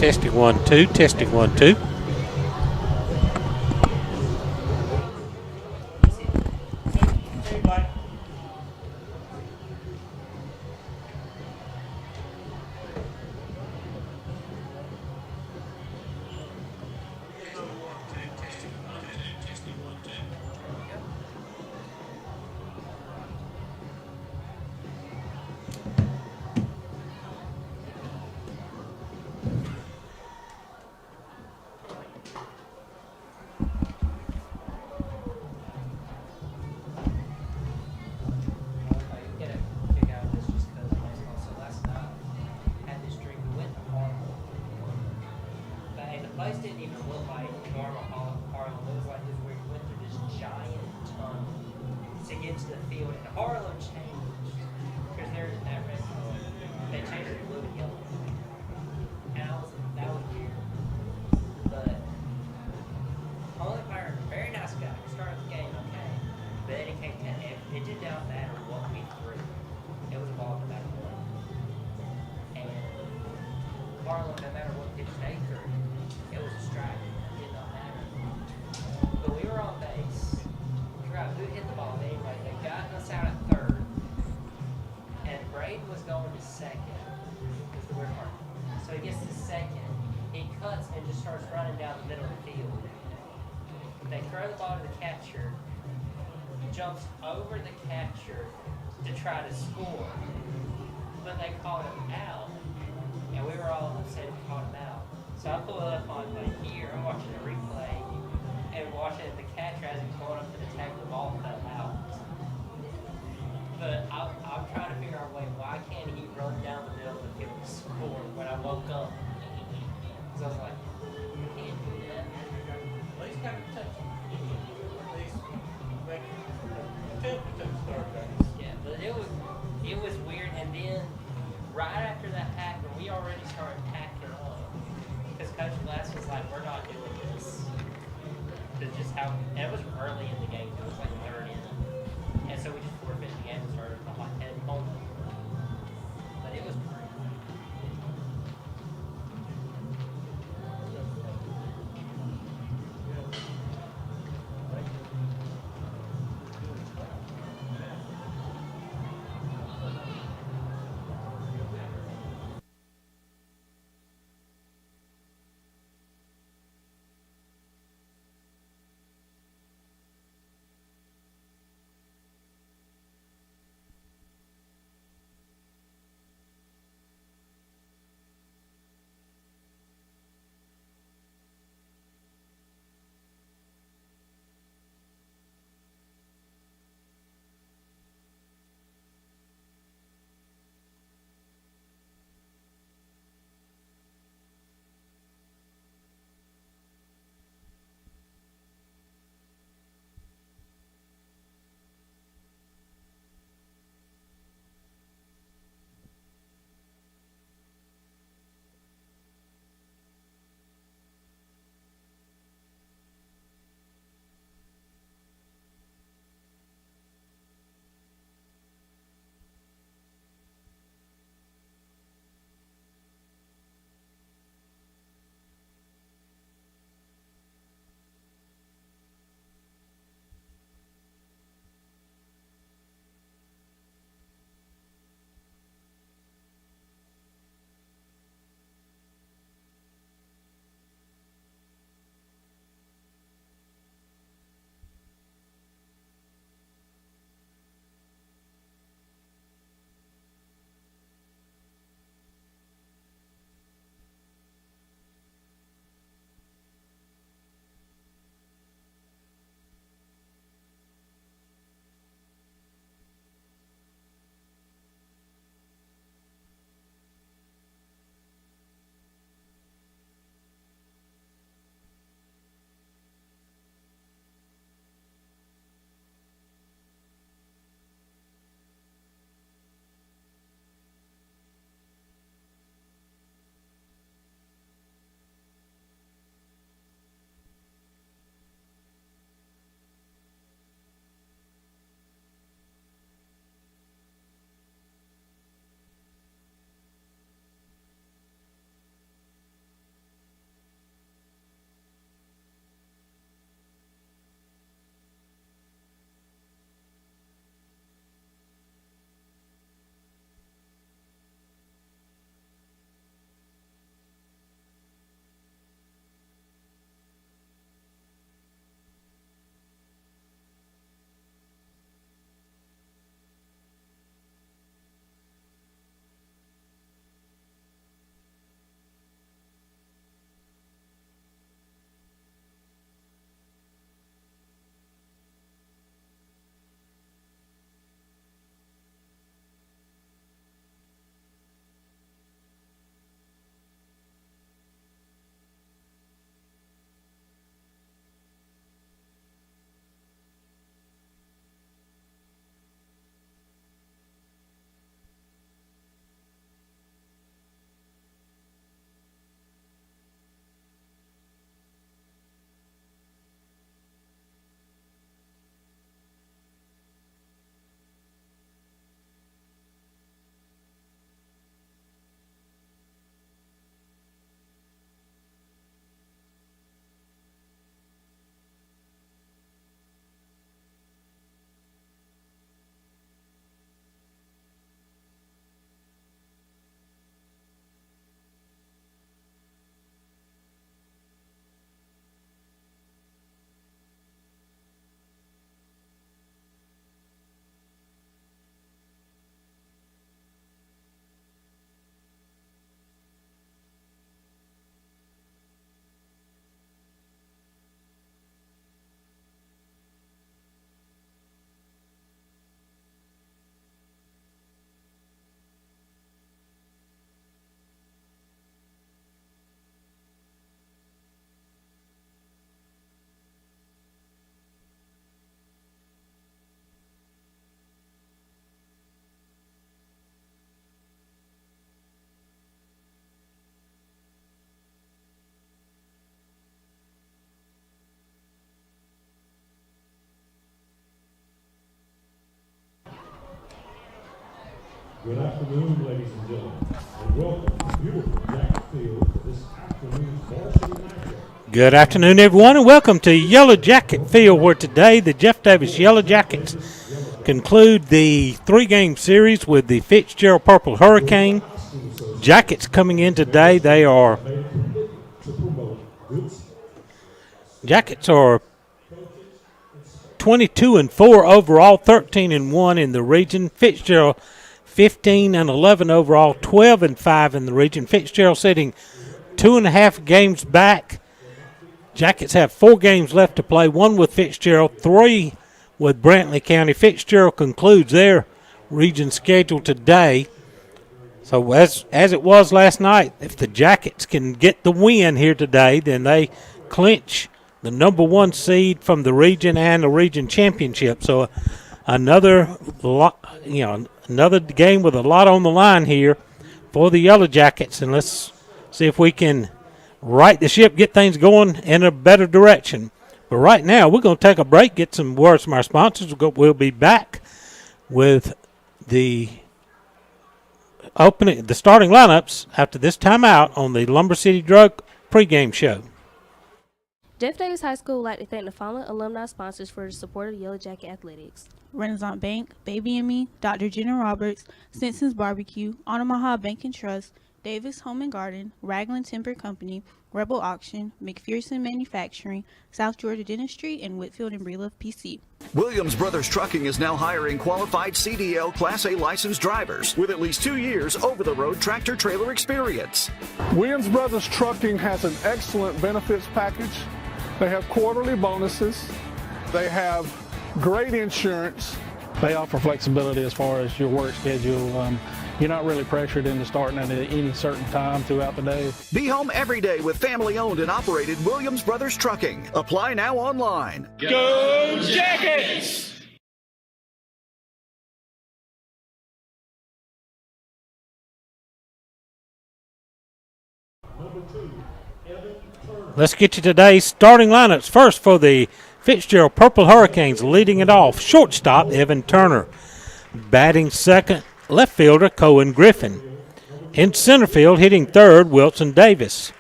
Testing 1 2. Testing 1 2. Place didn't even look like normal Harlem. It was like this weird. We went through this giant tunnel to get to the field, and Harlem changed because there's that red color. They changed it to blue and yellow, and that was weird. But Holy Fire, very nice guy. He started the game okay, but then he came down. It did not matter what we threw. It was a ball in the back of the line. And Harlem, no matter what pitch they threw, it was a strike. It did not matter. But we were on base. We forgot who hit the ball anyway. They got us out at third. And Braden was going to second. Is the weird part. So he gets to second. He cuts and just starts running down the middle of the field. They throw the ball to the catcher. He jumps over the catcher to try to score. But they called him out. And we were all upset we called him out. So I pull it up on here, I'm watching the replay, and watching the catcher as he's going up to the tag, the ball fell out. But I'm trying to figure out, why can't he run down the middle of the field and score when I woke up? Because I was like, you can't do that. Well, he's got to touch him. At least make attempt to start guys. Yeah, but it was weird, and then right after that happened, we already started packing up. Because Coach Glass was like, we're not doing this. It's just how, and it was early in the game. It was like third inning. And so we just forfeited the game and started the hot head home. But it was great. Good afternoon, ladies and gentlemen, and welcome to beautiful Jackson Field for this afternoon's varsity matchup. Good afternoon, everyone, and welcome to Yellow Jacket Field, where today the Jeff Davis Yellow Jackets conclude the three-game series with the Fitzgerald Purple Hurricane. Jackets coming in today, Jackets are 22-4 overall, 13-1 in the region. Fitzgerald 15-11 overall, 12-5 in the region. Fitzgerald sitting 2.5 games back. Jackets have 4 games left to play, 1 with Fitzgerald, 3 with Brantley County. Fitzgerald concludes their region schedule today. So as it was last night, if the Jackets can get the win here today, then they clinch the number 1 seed from the region and the region championship. So another game with a lot on the line here for the Yellow Jackets, and let's see if we can right the ship, get things going in a better direction. But right now, we're going to take a break, get some words from our sponsors. We'll be back with the starting lineups after this timeout on the Lumber City Drug pregame show. Jeff Davis High School would like to thank the following alumni sponsors for the support of Yellow Jacket Athletics: Renaissance Bank, Baby and Me, Dr. Jenna Roberts, Simpson's Barbecue, Omaha Bank and Trust, Davis Home and Garden, Ragland Timber Company, Rebel Auction, McPherson Manufacturing, South Georgia Dentistry, and Whitfield and Breedlove PC. Williams Brothers Trucking is now hiring qualified CDL Class A licensed drivers with at least 2 years over-the-road tractor-trailer experience. Williams Brothers Trucking has an excellent benefits package. They have quarterly bonuses. They have great insurance. They offer flexibility as far as your work schedule. You're not really pressured into starting at any certain time throughout the day. Be home every day with family-owned and operated Williams Brothers Trucking. Apply now online. Go Jackets! Let's get you today's starting lineups. First for the Fitzgerald Purple Hurricanes, leading it off, shortstop Evan Turner. Batting second, left fielder Cohen Griffin. In center field, hitting third, Wilson Davis.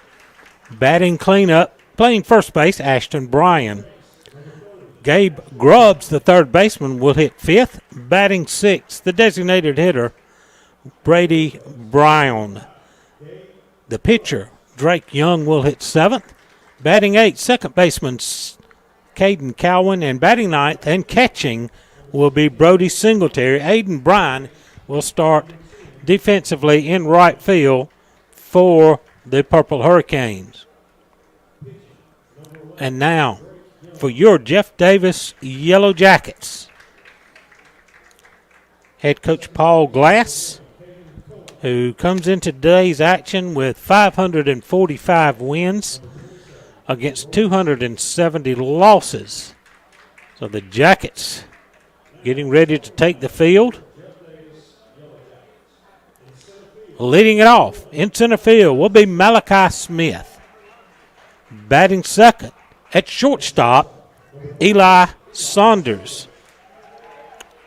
Batting cleanup, playing first base, Ashton Bryan. Gabe Grubbs, the third baseman, will hit fifth. Batting sixth, the designated hitter, Brady Brown. The pitcher, Drake Young, will hit seventh. Batting eighth, second baseman Caden Cowan, and batting ninth and catching will be Brody Singletary. Aiden Bryan will start defensively in right field for the Purple Hurricanes. And now for your Jeff Davis Yellow Jackets, head coach Paul Glass, who comes into today's action with 545 wins against 270 losses. So the Jackets getting ready to take the field. Leading it off in center field will be Malachi Smith. Batting second at shortstop, Eli Saunders.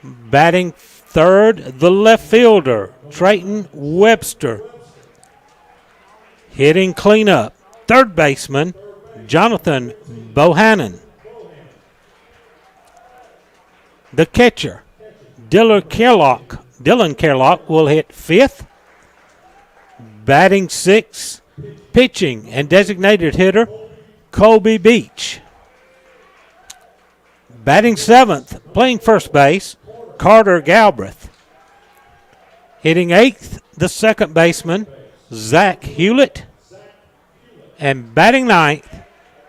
Batting third, the left fielder, Trayton Webster. Hitting cleanup, third baseman, Jonathan Bohannon. The catcher, Dylan Kerlock, will hit fifth. Batting sixth, pitching and designated hitter, Colby Beach. Batting seventh, playing first base, Carter Galbraith. Hitting eighth, the second baseman, Zach Hewlett. And batting ninth,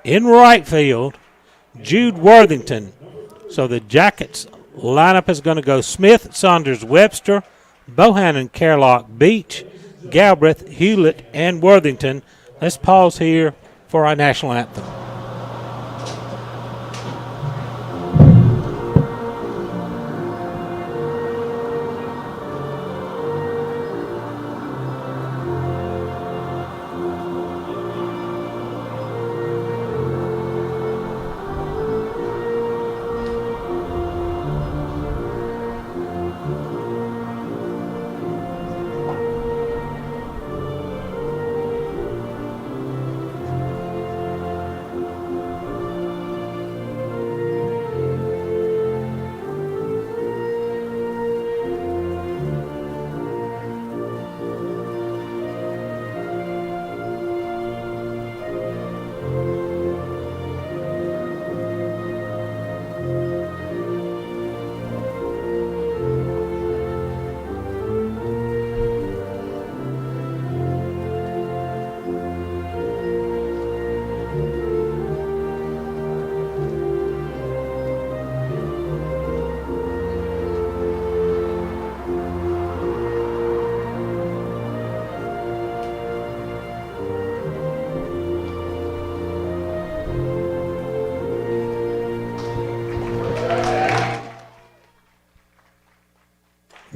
in right field, Jude Worthington. So the Jackets lineup is going to go Smith, Saunders, Webster, Bohannon, Kerlock, Beach, Galbraith, Hewlett, and Worthington. Let's pause here for our national anthem.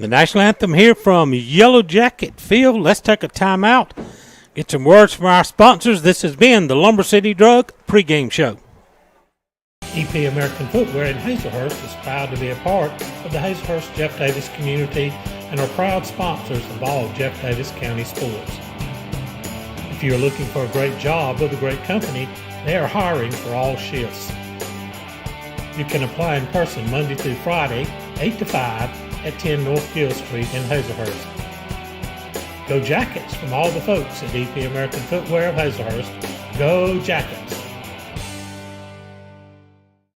The national anthem here from Yellow Jacket Field. Let's take a timeout. Get some words from our sponsors. This has been the Lumber City Drug pregame show. EP American Footwear in Hazelhurst is proud to be a part of the Hazelhurst Jeff Davis community and are proud sponsors of all Jeff Davis County sports. If you are looking for a great job with a great company, they are hiring for all shifts. You can apply in person Monday through Friday, 8 to 5 at 10 North Gill Street in Hazelhurst. Go Jackets from all the folks at EP American Footwear of Hazelhurst. Go Jackets!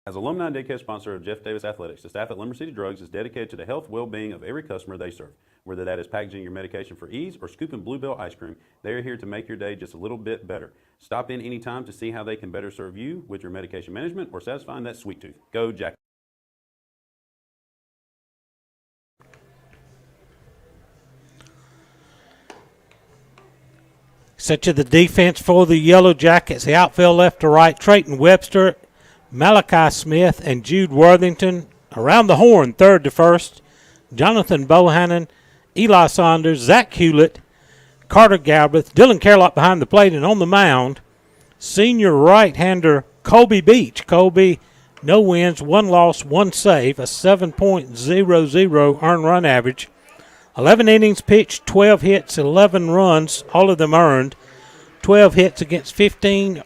As alumni and daycare sponsor of Jeff Davis Athletics, the staff at Lumber City Drugs is dedicated to the health and well-being of every customer they serve. Whether that is packaging your medication for ease or scooping Bluebell ice cream, they are here to make your day just a little bit better. Stop in anytime to see how they can better serve you with your medication management or satisfying that sweet tooth. Go Jack. Set to the defense for the Yellow Jackets. The outfield left to right, Trayton Webster, Malachi Smith, and Jude Worthington. Around the horn, third to first, Jonathan Bohannon, Eli Saunders, Zach Hewlett, Carter Galbraith, Dylan Carlock behind the plate, and on the mound, senior right-hander Colby Beach. Colby, no wins, 1 loss, 1 save, a 7.00 earned run average. 11 innings pitched, 12 hits, 11 runs, all of them earned. 12 hits against 15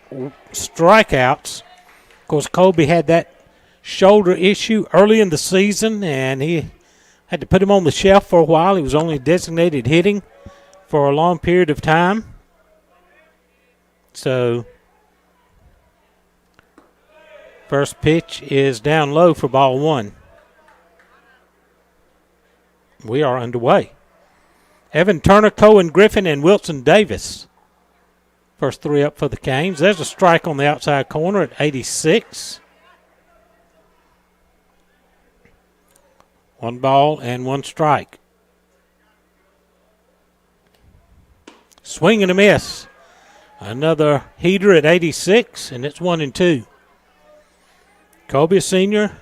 strikeouts. Of course, Colby had that shoulder issue early in the season, and he had to put him on the shelf for a while. He was only designated hitting for a long period of time. So, first pitch is down low for ball 1. We are underway. Evan Turner, Cohen Griffin, and Wilson Davis. First 3 up for the Canes. There's a strike on the outside corner at 86. 1 ball and 1 strike. Swing and a miss. Another heater at 86, and it's 1-2. Colby, a senior,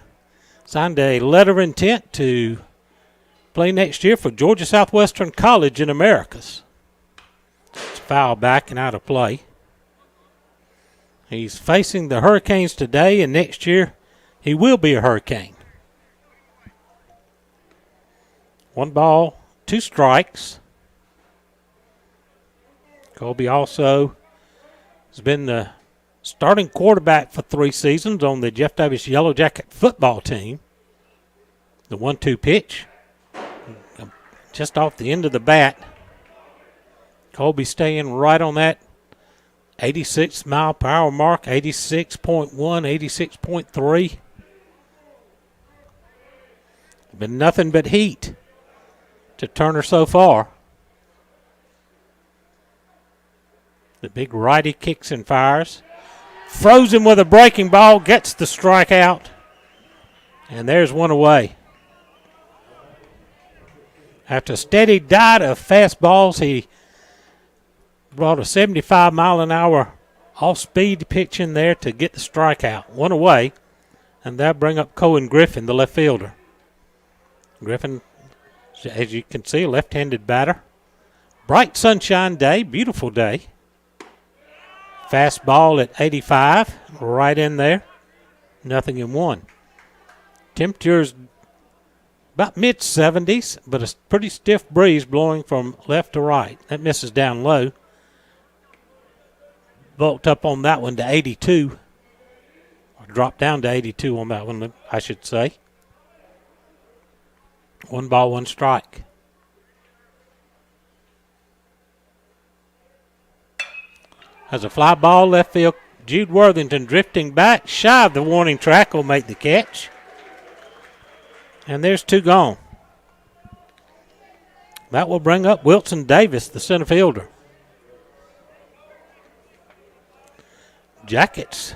signed a letter of intent to play next year for Georgia Southwestern College in Americas. It's foul back and out of play. He's facing the Hurricanes today, and next year he will be a Hurricane. 1 ball, 2 strikes. Colby also has been the starting quarterback for 3 seasons on the Jeff Davis Yellow Jacket football team. The 1-2 pitch, just off the end of the bat. Colby staying right on that 86 mile per hour mark, 86.1, 86.3. Been nothing but heat to Turner so far. The big righty kicks and fires. Throws him with a breaking ball, gets the strikeout, and there's 1 away. After a steady diet of fastballs, he brought a 75-mile-an-hour off-speed pitch in there to get the strikeout. 1 away, and that'll bring up Cohen Griffin, the left fielder. Griffin, as you can see, a left-handed batter. Bright sunshine day, beautiful day. Fastball at 85, right in there. 0-1. Temperatures about mid-70s, but a pretty stiff breeze blowing from left to right. That misses down low. Bulked up on that one to 82. Or dropped down to 82 on that one, I should say. 1 ball, 1 strike. As a fly ball, left field, Jude Worthington drifting back, shy of the warning track, will make the catch. And there's 2 gone. That will bring up Wilson Davis, the center fielder. Jackets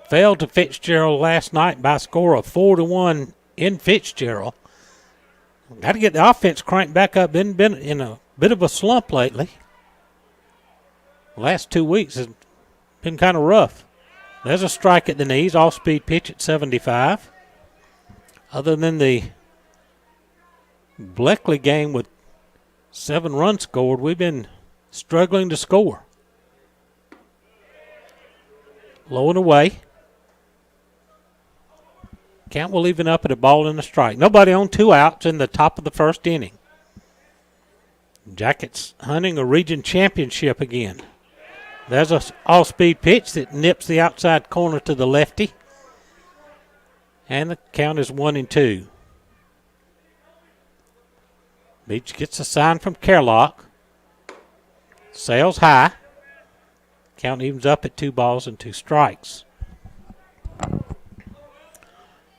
failed to Fitzgerald last night by a score of 4-1 in Fitzgerald. Got to get the offense cranked back up. Been in a bit of a slump lately. Last 2 weeks has been kind of rough. There's a strike at the knees, off-speed pitch at 75. Other than the Bleckley game with 7 runs scored. We've been struggling to score. Low and away. Count will even up at a ball and a strike. Nobody on, 2 outs in the top of the first inning. Jackets hunting a region championship again. There's an all-speed pitch that nips the outside corner to the lefty. And the count is 1-2. Beach gets a sign from Kerlock. Sails high. Count evens up at 2 balls and 2 strikes.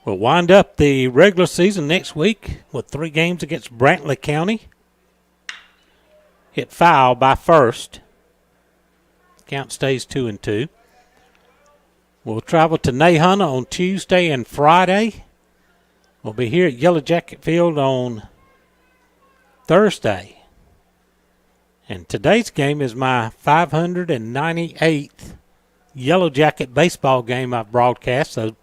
We'll wind up the regular season next week with 3 games against Brantley County. Hit foul by first. Count stays 2-2. We'll travel to Nahunta on Tuesday and Friday. We'll be here at Yellow Jacket Field on Thursday. And today's game is my 598th Yellow Jacket baseball game I've broadcast. So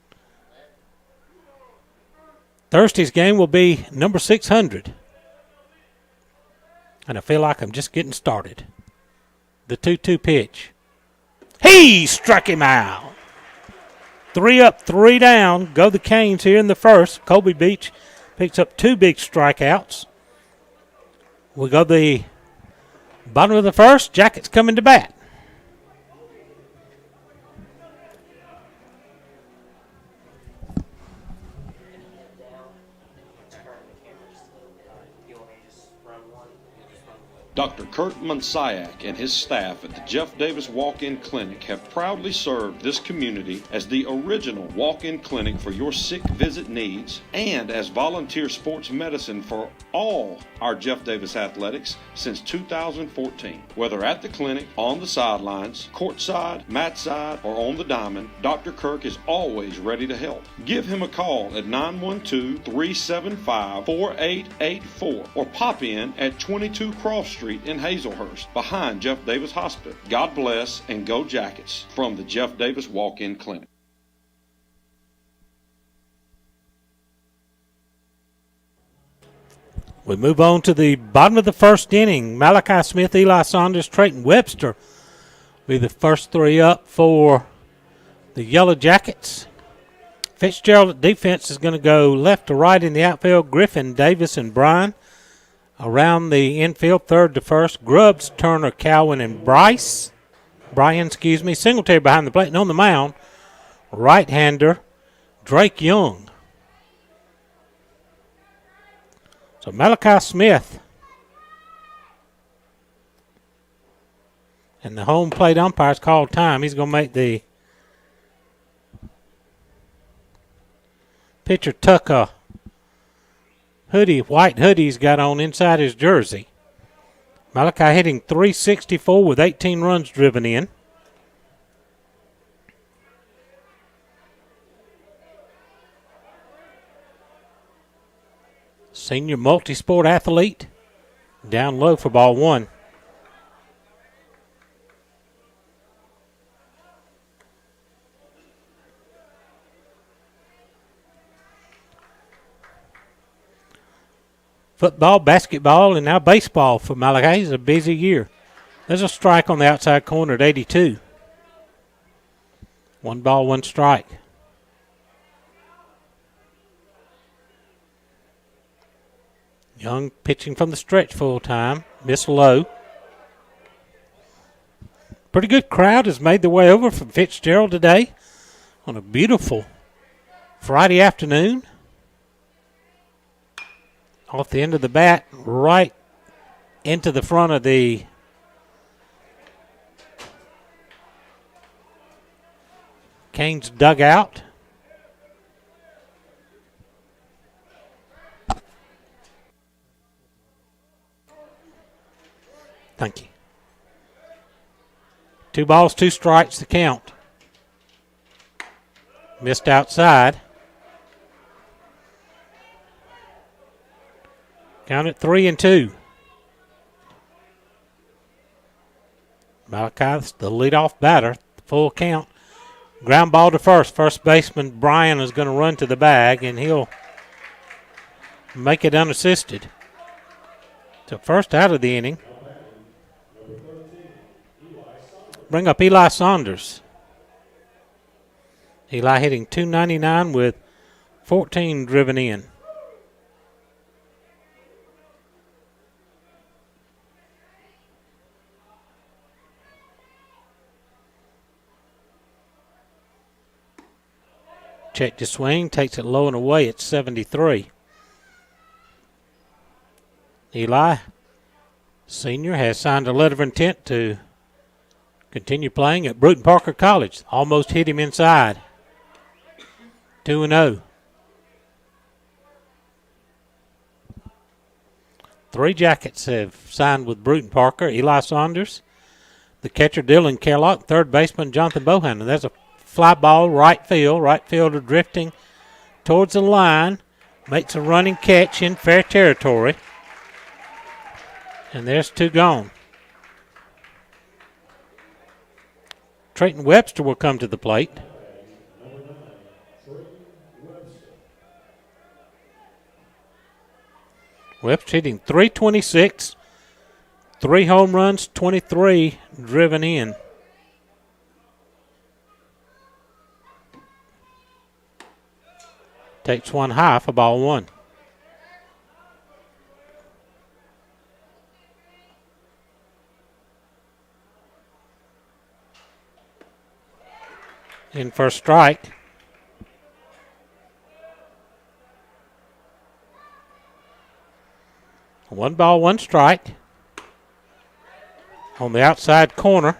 Thursday's game will be number 600. And I feel like I'm just getting started. The 2-2 pitch. He struck him out. 3 up, 3 down. Go the Canes here in the first. Colby Beach picks up 2 big strikeouts. We go the bottom of the first. Jackets coming to bat. Dr. Kurt Monsiak and his staff at the Jeff Davis Walk-In Clinic have proudly served this community as the original walk-in clinic for your sick visit needs and as volunteer sports medicine for all our Jeff Davis athletics since 2014. Whether at the clinic, on the sidelines, courtside, mat side, or on the diamond, Dr. Kirk is always ready to help. Give him a call at 912-375-4884 or pop in at 22 Cross Street in Hazelhurst, behind Jeff Davis Hospital. God bless and go Jackets from the Jeff Davis Walk-In Clinic. We move on to the bottom of the first inning. Malachi Smith, Eli Saunders, Trayton Webster be the first 3 up for the Yellow Jackets. Fitzgerald at defense is going to go left to right in the outfield. Griffin, Davis, and Bryan. Around the infield, third to first, Grubbs, Turner, Cowan, and Brian, Singletary behind the plate. And on the mound, right-hander Drake Young. So Malachi Smith and the home plate umpire's called time. He's going to make the pitcher tuck a white hoodie he's got on inside his jersey. Malachi hitting .364 with 18 runs driven in. Senior multi-sport athlete. Down low for ball 1. Football, basketball, and now baseball for Malachi. It's a busy year. There's a strike on the outside corner at 82. 1 ball, 1 strike. Young pitching from the stretch full time. Miss low. Pretty good crowd has made their way over from Fitzgerald today on a beautiful Friday afternoon. Off the end of the bat, right into the front of the Canes dugout. Thank you. 2 balls, 2 strikes, the count. Missed outside. Count at 3-2. Malachi, the leadoff batter, full count. Ground ball to first. First baseman Bryan is going to run to the bag, and he'll make it unassisted. So first out of the inning. Bring up Eli Saunders. Eli hitting .299 with 14 driven in. Check to swing, takes it low and away at 73. Eli, senior, has signed a letter of intent to continue playing at Bruton Parker College. Almost hit him inside. 2-0. 3 Jackets have signed with Bruton Parker. Eli Saunders, the catcher Dylan Kerlock, third baseman Jonathan Bohannon. There's a fly ball, right field. Right fielder drifting towards the line. Makes a running catch in fair territory. And there's 2 gone. Trayton Webster will come to the plate. Webster hitting .326, 3 home runs, 23 driven in. Takes one high for ball 1. In for a strike. One ball, one strike. On the outside corner.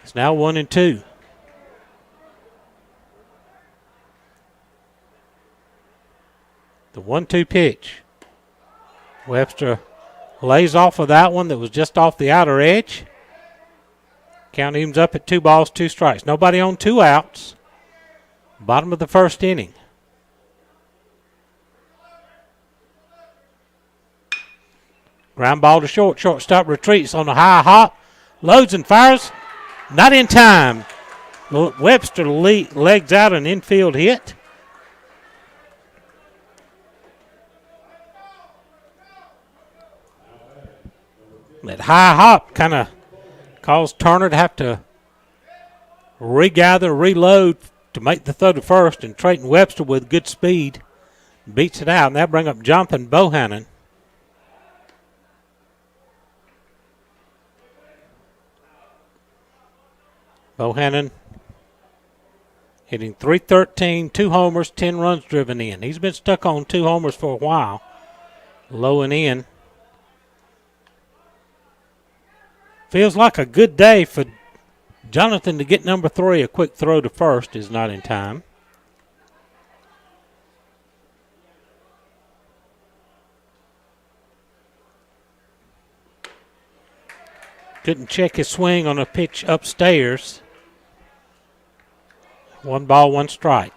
It's now 1-2. The 1-2 pitch. Webster lays off of that one that was just off the outer edge. Count evens up at 2 balls, 2 strikes. Nobody on, 2 outs. Bottom of the first inning. Ground ball to short. Shortstop retreats on a high hop. Loads and fires. Not in time. Webster legs out an infield hit. That high hop kind of caused Turner to have to regather, reload to make the throw to first, and Trayton Webster with good speed beats it out, and that brings up Jonathan Bohannon. Bohannon hitting .313, 2 homers, 10 runs driven in. He's been stuck on 2 homers for a while. Low and in. Feels like a good day for Jonathan to get number 3. A quick throw to first is not in time. Couldn't check his swing on a pitch upstairs. 1 ball, 1 strike.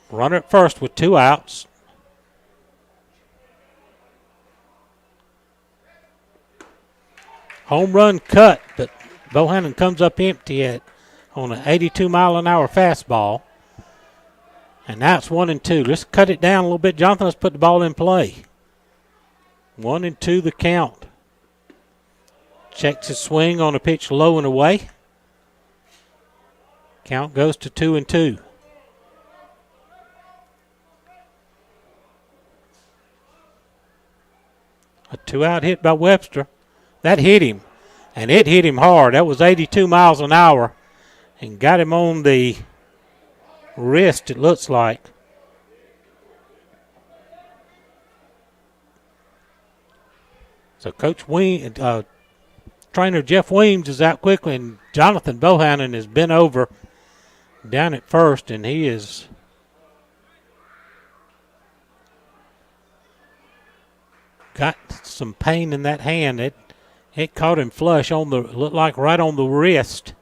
Runner at first with 2 outs. Home run cut, but Bohannon comes up empty on an 82-mile-an-hour fastball. And now it's 1-2. Let's cut it down a little bit, Jonathan. Let's put the ball in play. 1-2 the count. Checks his swing on a pitch low and away. Count goes to 2-2. A 2-out hit by Webster. That hit him, and it hit him hard. That was 82 miles an hour and got him on the wrist, it looks like. So trainer Jeff Weems is out quickly, and Jonathan Bohannon has been over down at first, and he is got some pain in that hand. It caught him flush looked like right on the wrist.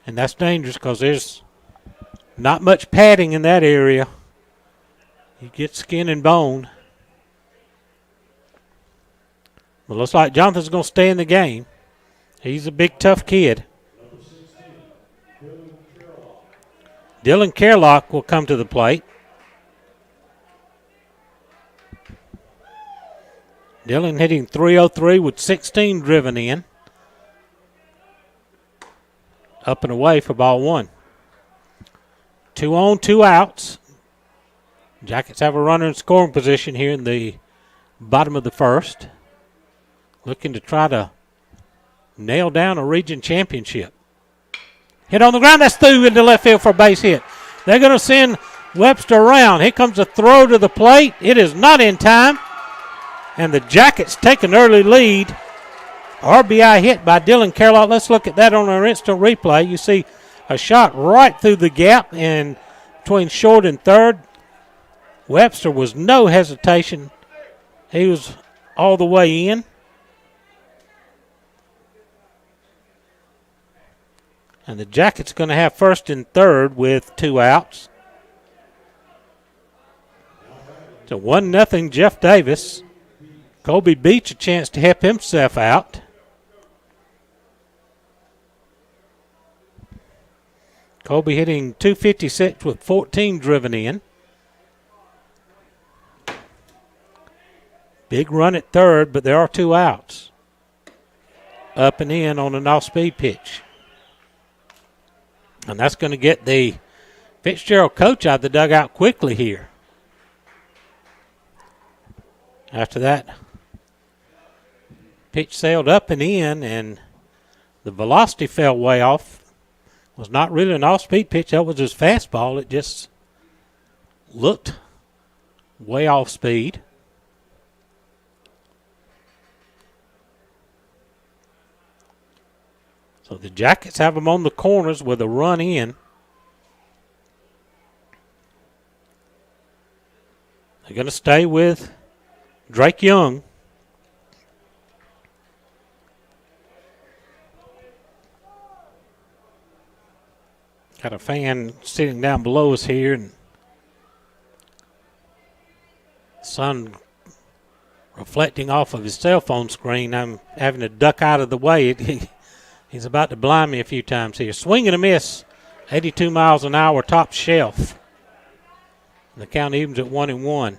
And that's dangerous because there's not much padding in that area. You get skin and bone. But looks like Jonathan's going to stay in the game. He's a big, tough kid. Dylan Kerlock will come to the plate. Dillon hitting .303 with 16 driven in. Up and away for ball one. 2 on, 2 outs. Jackets have a runner in scoring position here in the bottom of the first. Looking to try to nail down a region championship. Hit on the ground. That's through into left field for a base hit. They're going to send Webster around. Here comes a throw to the plate. It is not in time. And the Jackets take an early lead. RBI hit by Dylan Carlock. Let's look at that on our instant replay. You see a shot right through the gap in between short and third. Webster was no hesitation. He was all the way in. And the Jackets going to have first and third with 2 outs. So 1-0 Jeff Davis. Kobe Beach a chance to help himself out. Kobe hitting .256 with 14 driven in. Big run at third, but there are 2 outs. Up and in on an off-speed pitch. And that's going to get the Fitzgerald coach out of the dugout quickly here. After that, pitch sailed up and in, and the velocity fell way off. It was not really an off-speed pitch. That was his fastball. It just looked way off speed. So the Jackets have them on the corners with a run in. They're going to stay with Drake Young. Got a fan sitting down below us here, and sun reflecting off of his cell phone screen. I'm having to duck out of the way. He's about to blind me a few times here. Swing and a miss. 82 miles an hour, top shelf. The count evens at 1-1.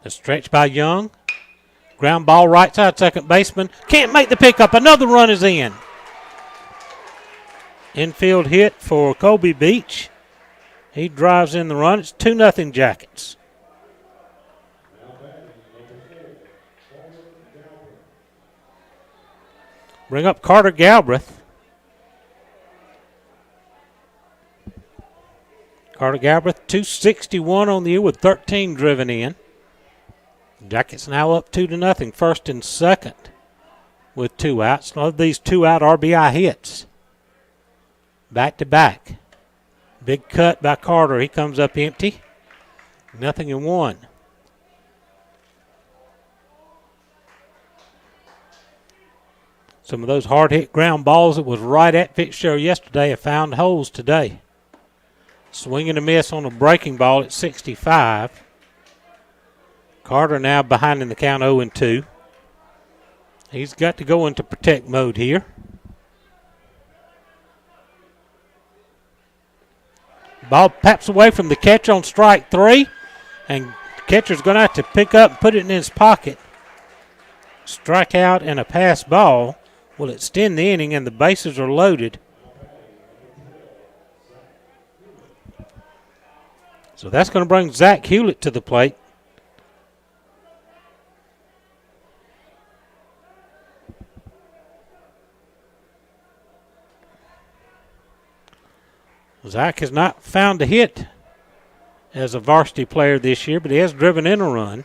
The stretch by Young. Ground ball right side, second baseman. Can't make the pickup. Another run is in. Infield hit for Kobe Beach. He drives in the run. It's 2-0 Jackets. Bring up Carter Galbraith. Carter Galbraith, 261 on the year with 13 driven in. Jackets now up 2-0, first and second with 2 outs. Love these 2-out RBI hits. Back to back. Big cut by Carter. He comes up empty. 0-1. Some of those hard-hit ground balls that was right at Fitzgerald yesterday have found holes today. Swing and a miss on a breaking ball at 65. Carter now behind in the count 0-2. He's got to go into protect mode here. Ball paps away from the catcher on strike 3. And the catcher's going to have to pick up and put it in his pocket. Strikeout and a pass ball will extend the inning, and the bases are loaded. So that's going to bring Zach Hewlett to the plate. Zach has not found a hit as a varsity player this year, but he has driven in a run.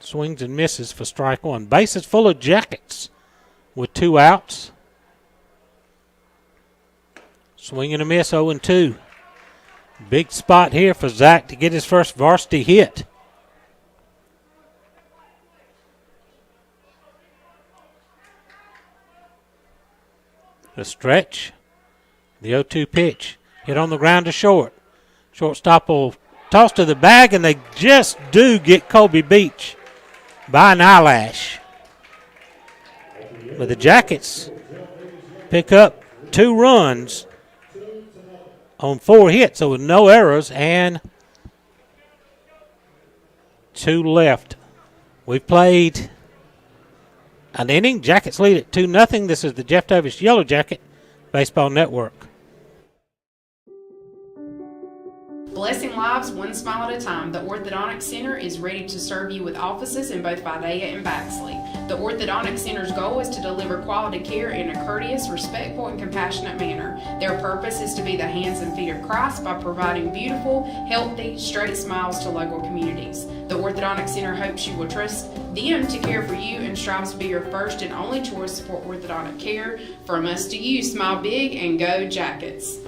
Swings and misses for strike 1. Bases full of Jackets with 2 outs. Swing and a miss, 0-2. Big spot here for Zach to get his first varsity hit. The stretch. The 0-2 pitch. Hit on the ground to short. Shortstop will toss to the bag, and they just do get Kobe Beach by an eyelash. But the Jackets pick up 2 runs on 4 hits, so with no errors and 2 left. We've played an inning. Jackets lead at 2-0. This is the Jeff Davis Yellow Jacket Baseball Network. Blessing lives one smile at a time, the Orthodontic Center is ready to serve you with offices in both Vidalia and Baxley. The Orthodontic Center's goal is to deliver quality care in a courteous, respectful, and compassionate manner. Their purpose is to be the hands and feet of Christ by providing beautiful, healthy, straight smiles to local communities. The Orthodontic Center hopes you will trust them to care for you and strives to be your first and only choice for orthodontic care. From us to you, smile big and go Jackets.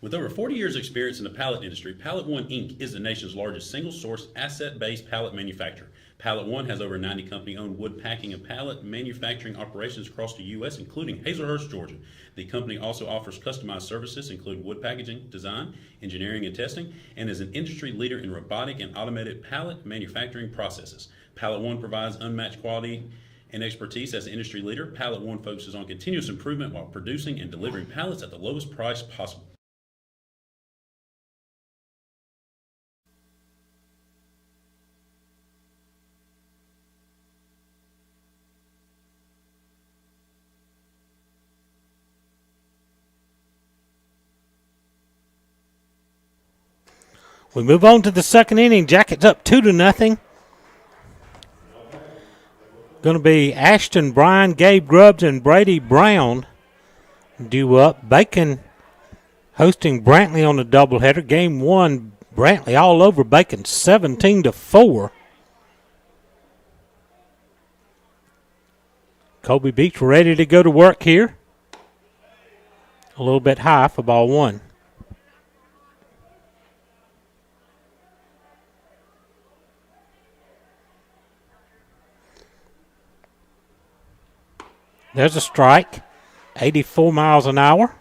With over 40 years' experience in the pallet industry, Pallet One Inc. is the nation's largest single-source, asset-based pallet manufacturer. Pallet One has over 90 company-owned wood packing and pallet manufacturing operations across the U.S., including Hazelhurst, Georgia. The company also offers customized services, including wood packaging, design, engineering, and testing, and is an industry leader in robotic and automated pallet manufacturing processes. Pallet One provides unmatched quality and expertise as the industry leader. Pallet One focuses on continuous improvement while producing and delivering pallets at the lowest price possible. We move on to the second inning. Jackets up 2-0. Going to be Ashton Bryan, Gabe Grubbs, and Brady Brown due up. Bacon hosting Brantley on the doubleheader. Game 1, Brantley all over Bacon, 17-4. Colby Beach ready to go to work here. A little bit high for ball 1. There's a strike, 84 miles an hour.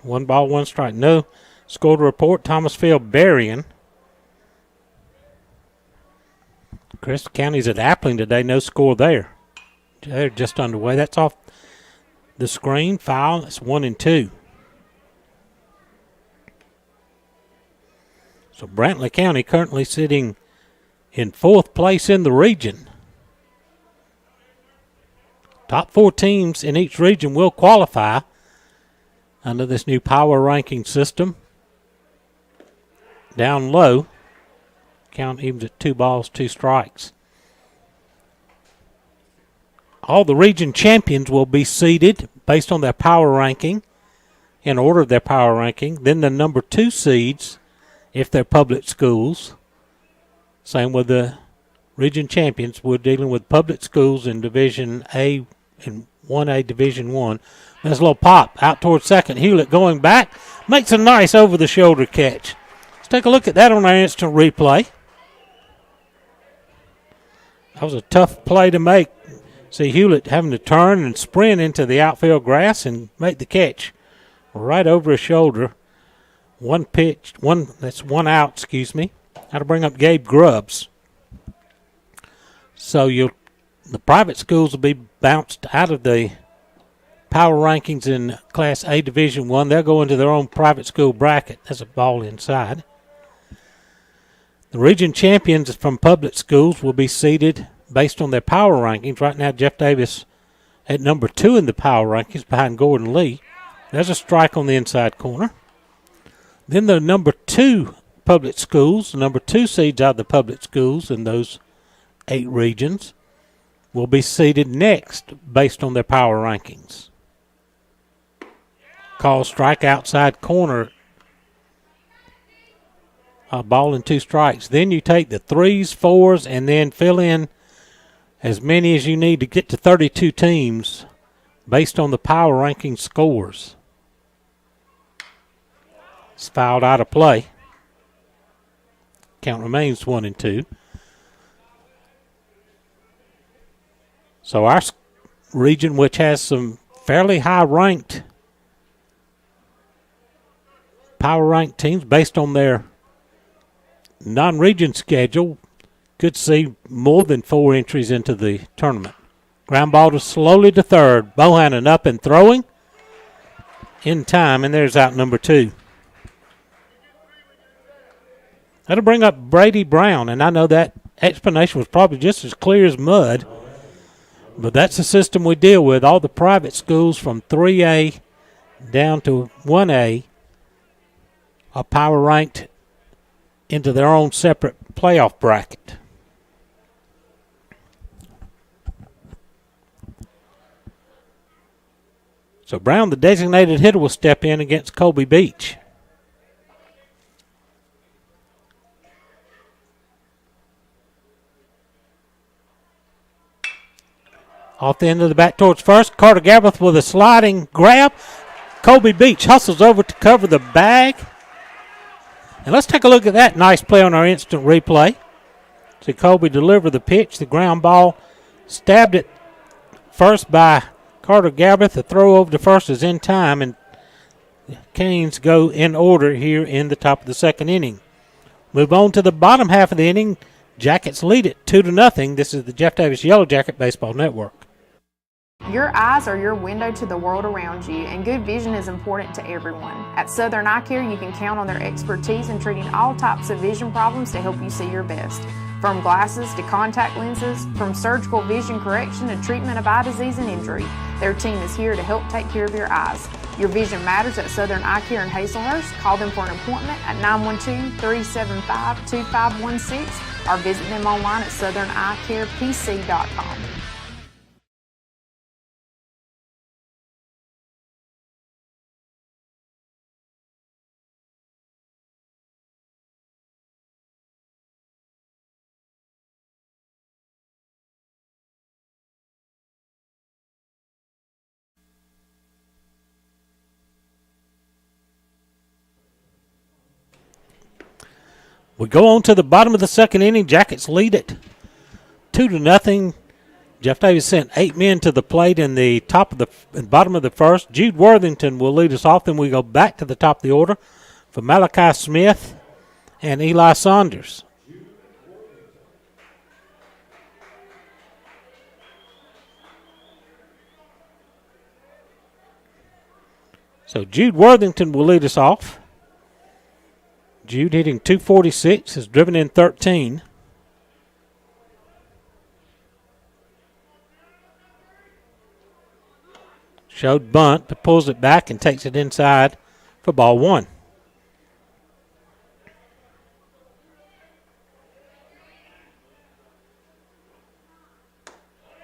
1 ball, 1 strike. No score to report. Thomasville Berrien. Crystal County's at Appling today. No score there. They're just underway. That's off the screen. Foul. That's 1-2. So Brantley County currently sitting in 4th place in the region. Top 4 teams in each region will qualify under this new power ranking system. Down low, count evens at 2 balls, 2 strikes. All the region champions will be seeded based on their power ranking, in order of their power ranking. Then the number 2 seeds, if they're public schools. Same with the region champions. We're dealing with public schools in Division A and 1A Division 1. There's a little pop out towards second. Hewlett going back. Makes a nice over-the-shoulder catch. Let's take a look at that on our instant replay. That was a tough play to make. See Hewlett having to turn and sprint into the outfield grass and make the catch right over his shoulder. That's one out, excuse me. How to bring up Gabe Grubbs. So the private schools will be bounced out of the power rankings in Class A Division 1. They'll go into their own private school bracket. There's a ball inside. The region champions from public schools will be seeded based on their power rankings. Right now, Jeff Davis at number 2 in the power rankings behind Gordon Lee. There's a strike on the inside corner. Then the number 2 public schools, the number 2 seeds out of the public schools in those 8 regions, will be seeded next based on their power rankings. Call strike outside corner. A ball and 2 strikes. Then you take the 3s, 4s, and then fill in as many as you need to get to 32 teams based on the power ranking scores. It's fouled out of play. Count remains 1-2. So our region, which has some fairly high-ranked power-ranked teams based on their non-region schedule, could see more than 4 entries into the tournament. Ground ball to slowly to third. Bohannon up and throwing in time, and there's out number 2. That'll bring up Brady Brown, and I know that explanation was probably just as clear as mud, but that's the system we deal with. All the private schools from 3A down to 1A are power ranked into their own separate playoff bracket. So Brown, the designated hitter, will step in against Colby Beach. Off the end of the bat towards first. Carter Gabrath with a sliding grab. Colby Beach hustles over to cover the bag. And let's take a look at that nice play on our instant replay. See Colby deliver the pitch. The ground ball stabbed at first by Carter Gabrath. The throw over to first is in time, and Canes go in order here in the top of the second inning. Move on to the bottom half of the inning. Jackets lead it 2-0. This is the Jeff Davis Yellow Jacket Baseball Network. Your eyes are your window to the world around you, and good vision is important to everyone. At Southern Eye Care, you can count on their expertise in treating all types of vision problems to help you see your best. From glasses to contact lenses, from surgical vision correction to treatment of eye disease and injury, their team is here to help take care of your eyes. Your vision matters at Southern Eye Care in Hazelhurst. Call them for an appointment at 912-375-2516 or visit them online at southerneyecarepc.com. We go on to the bottom of the second inning. Jackets lead it 2-0. Jeff Davis sent 8 men to the plate in the bottom of the first. Jude Worthington will lead us off. Then we go back to the top of the order for Malachi Smith and Eli Saunders. So Jude Worthington will lead us off. Jude hitting .246, has driven in 13. Showed bunt, but pulls it back and takes it inside for ball one.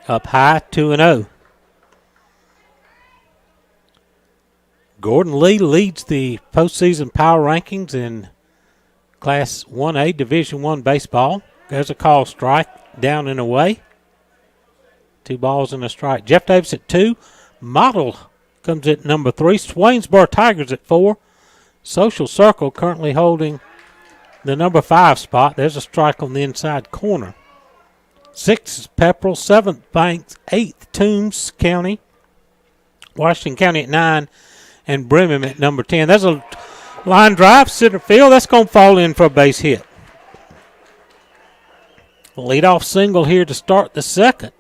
Up high, 2-0. Gordon Lee leads the postseason power rankings in Class 1A Division I baseball. There's a call strike, down and away. 2 balls and a strike. Jeff Davis at 2. Model comes at number 3. Swainsboro Tigers at 4. Social Circle currently holding the number 5 spot. There's a strike on the inside corner. 6th is Pepperell. 7th Banks. 8th Toombs County. Washington County at 9. And Brimham at number 10. There's a line drive, center field. That's going to fall in for a base hit. Leadoff single here to start the second.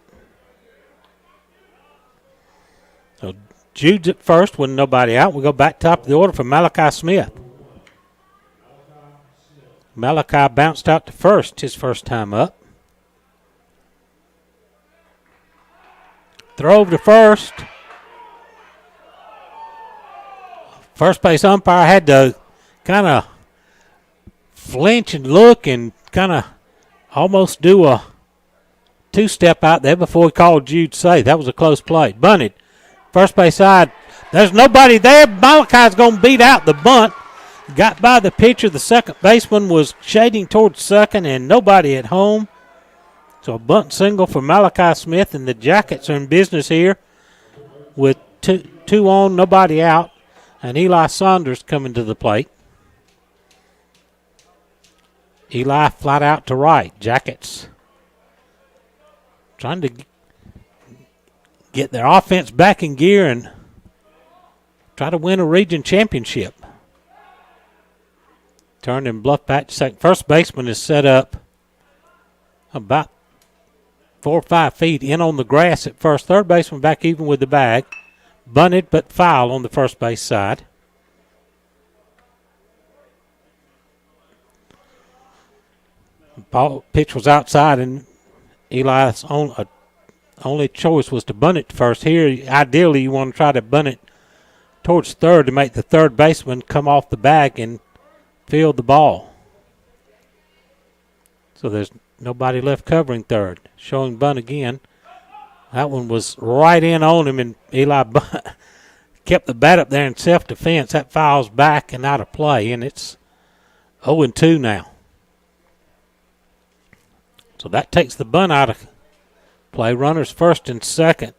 So Jude's at first with nobody out. We go back top of the order for Malachi Smith. Malachi bounced out to first his first time up. Throw over to first. First base umpire had to kind of flinch and look and kind of almost do a 2-step out there before he called Jude safe. That was a close play. Bunted. First base side. There's nobody there. Malachi's going to beat out the bunt. Got by the pitcher. The second baseman was shading towards second and nobody at home. So a bunt single for Malachi Smith, and the Jackets are in business here with two on, nobody out. And Eli Saunders coming to the plate. Eli flat out to right. Jackets trying to get their offense back in gear and try to win a region championship. Turned and bluff back to second. First baseman is set up about 4 or 5 feet in on the grass at first. Third baseman back even with the bag. Bunted but foul on the first base side. Ball pitch was outside, and Eli's only choice was to bunt it first. Here, ideally, you want to try to bunt it towards third to make the third baseman come off the bag and field the ball. So there's nobody left covering third. Showing bunt again. That one was right in on him, and Eli kept the bat up there in self-defense. That fouls back and out of play, and it's 0-2 now. So that takes the bunt out of play. Runners first and second.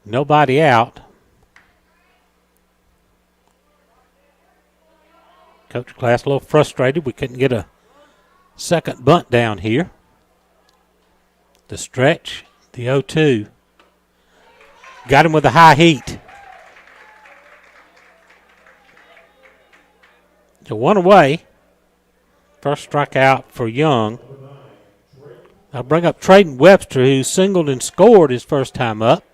Nobody out. Coach Class a little frustrated. We couldn't get a second bunt down here. The stretch, the 0-2. Got him with a high heat. So one away. First strikeout for Young. I'll bring up Trayton Webster, who singled and scored his first time up.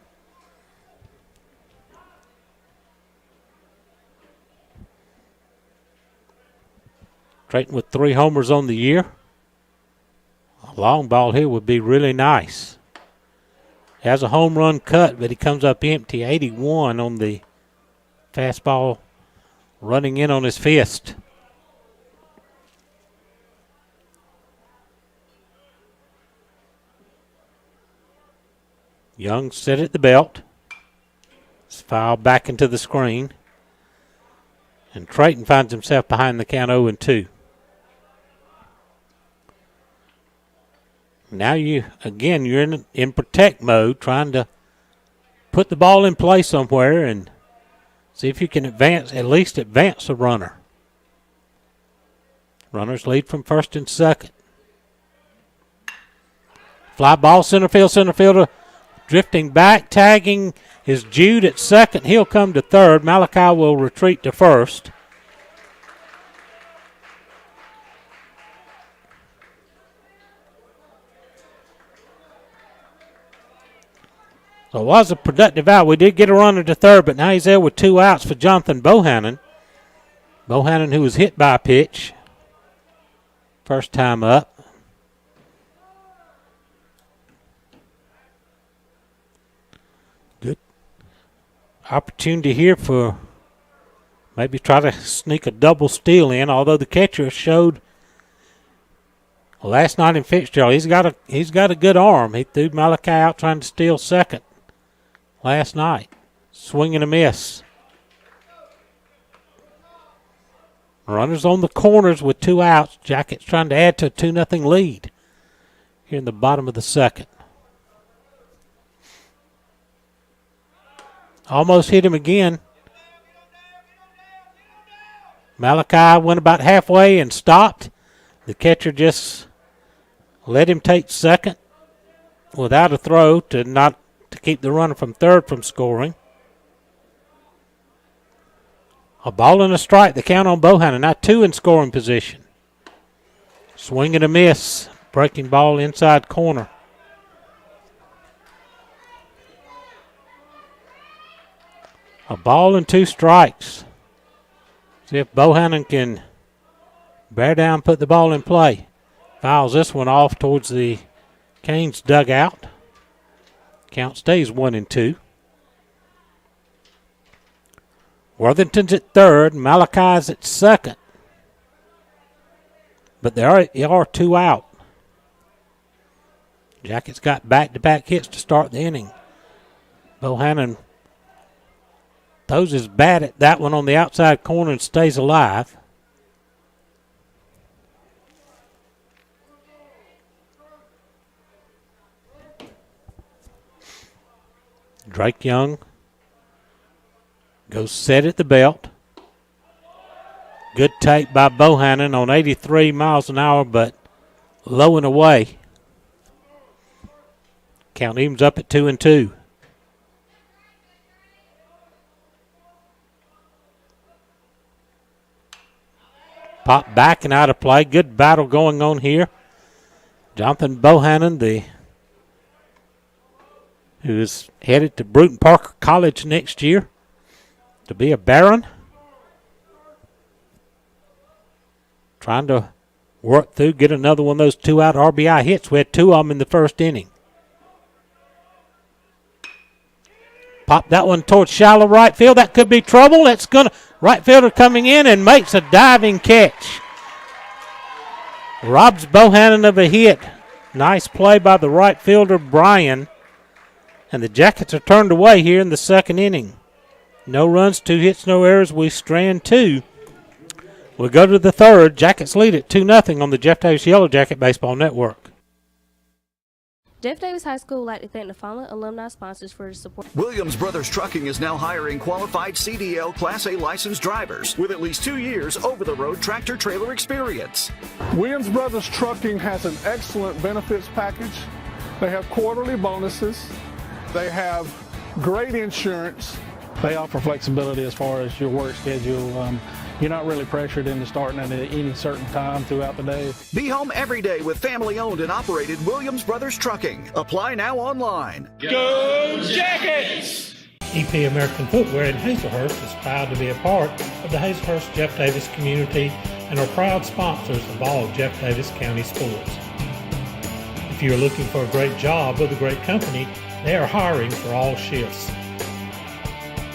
Trayton with 3 homers on the year. A long ball here would be really nice. Has a home run cut, but he comes up empty. 81 on the fastball, running in on his fist. Young set at the belt. It's fouled back into the screen. And Trayton finds himself behind the count 0-2. Now you're in protect mode, trying to put the ball in play somewhere and see if you can at least advance the runner. Runners lead from first and second. Fly ball, center fielder drifting back, tagging is Jude at second. He'll come to third. Malachi will retreat to first. So it was a productive out. We did get a runner to third, but now he's there with 2 outs for Jonathan Bohannon. Bohannon, who was hit by a pitch. First time up. Good opportunity here for maybe try to sneak a double steal in, although the catcher showed last night in Fitzgerald he's got a good arm. He threw Malachi out trying to steal second last night. Swing and a miss. Runners on the corners with 2 outs. Jackets trying to add to a 2-0 lead here in the bottom of the second. Almost hit him again. Malachi went about halfway and stopped. The catcher just let him take second without a throw to keep the runner from third from scoring. A ball and a strike. The count on Bohannon. Now 2 in scoring position. Swing and a miss. Breaking ball inside corner. A ball and 2 strikes. See if Bohannon can bear down, put the ball in play. Fouls this one off towards the Canes dugout. Count stays 1-2. Worthington's at third. Malachi's at second. But there are 2 out. Jackets got back-to-back hits to start the inning. Bohannon throws his bat at that one on the outside corner and stays alive. Drake Young goes set at the belt. Good take by Bohannon on 83 miles an hour, but low and away. Count evens up at 2-2. Pop back and out of play. Good battle going on here. Jonathan Bohannon, who is headed to Bruton Parker College next year to be a Baron. Trying to work through, get another one of those 2-out RBI hits. We had 2 of them in the first inning. Pop that one towards shallow right field. That could be trouble. That's going to right fielder coming in and makes a diving catch. Robs Bohannon of a hit. Nice play by the right fielder, Brian. And the Jackets are turned away here in the second inning. No runs, 2 hits, no errors. We strand 2. We'll go to the third. Jackets lead at 2-0 on the Jeff Davis Yellow Jacket Baseball Network. Jeff Davis High School would like to thank the following alumni sponsors for their support. Williams Brothers Trucking is now hiring qualified CDL Class A licensed drivers with at least 2 years over-the-road tractor-trailer experience. Williams Brothers Trucking has an excellent benefits package. They have quarterly bonuses. They have great insurance. They offer flexibility as far as your work schedule. You're not really pressured into starting at any certain time throughout the day. Be home every day with family-owned and operated Williams Brothers Trucking. Apply now online. Go Jackets! EP American Footwear in Hazelhurst is proud to be a part of the Hazelhurst Jeff Davis community and are proud sponsors of all Jeff Davis County sports. If you're looking for a great job with a great company, they are hiring for all shifts.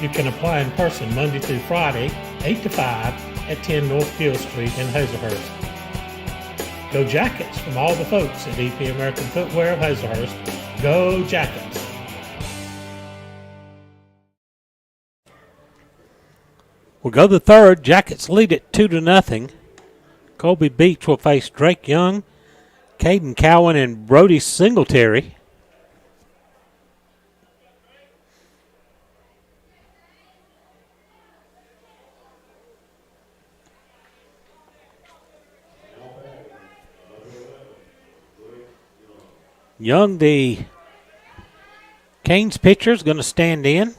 You can apply in person Monday through Friday, 8 to 5 at 10 North Gill Street in Hazelhurst. Go Jackets from all the folks at EP American Footwear of Hazelhurst. Go Jackets! We'll go to the third. Jackets lead at 2-0. Colby Beach will face Drake Young, Caden Cowan, and Brody Singletary. Young, the Canes pitcher, is going to stand in.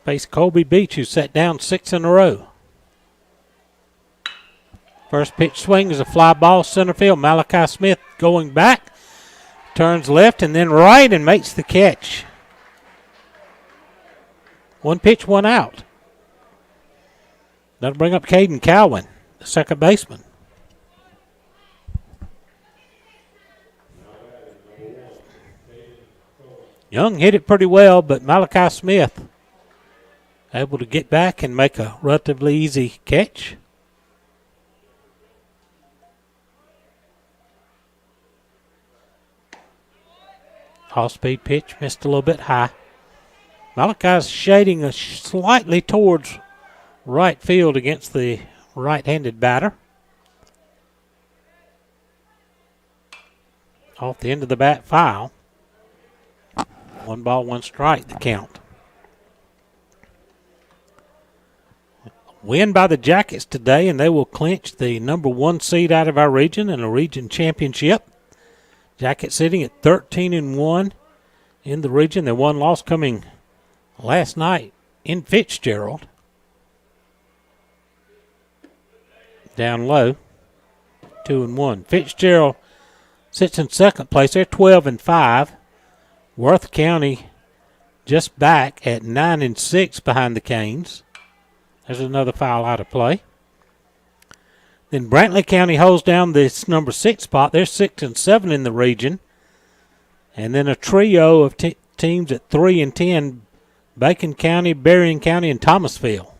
Face Colby Beach, who sat down 6 in a row. First pitch swing is a fly ball center field. Malachi Smith going back, turns left and then right and makes the catch. 1 pitch, 1 out. That'll bring up Caden Cowan, the second baseman. Young hit it pretty well, but Malachi Smith able to get back and make a relatively easy catch. Off-speed pitch, missed a little bit high. Malachi's shading slightly towards right field against the right-handed batter. Off the end of the bat, foul. 1 ball, 1 strike, the count. Win by the Jackets today, and they will clinch the number 1 seed out of our region in a region championship. Jackets sitting at 13-1 in the region. Their 1 loss coming last night in Fitzgerald. Down low, 2-1. Fitzgerald sits in second place. They're 12-5. Worth County just back at 9-6 behind the Canes. There's another foul out of play. Then Brantley County holds down this number 6 spot. They're 6-7 in the region. And then a trio of teams at 3-10, Bacon County, Berrien County, and Thomasville.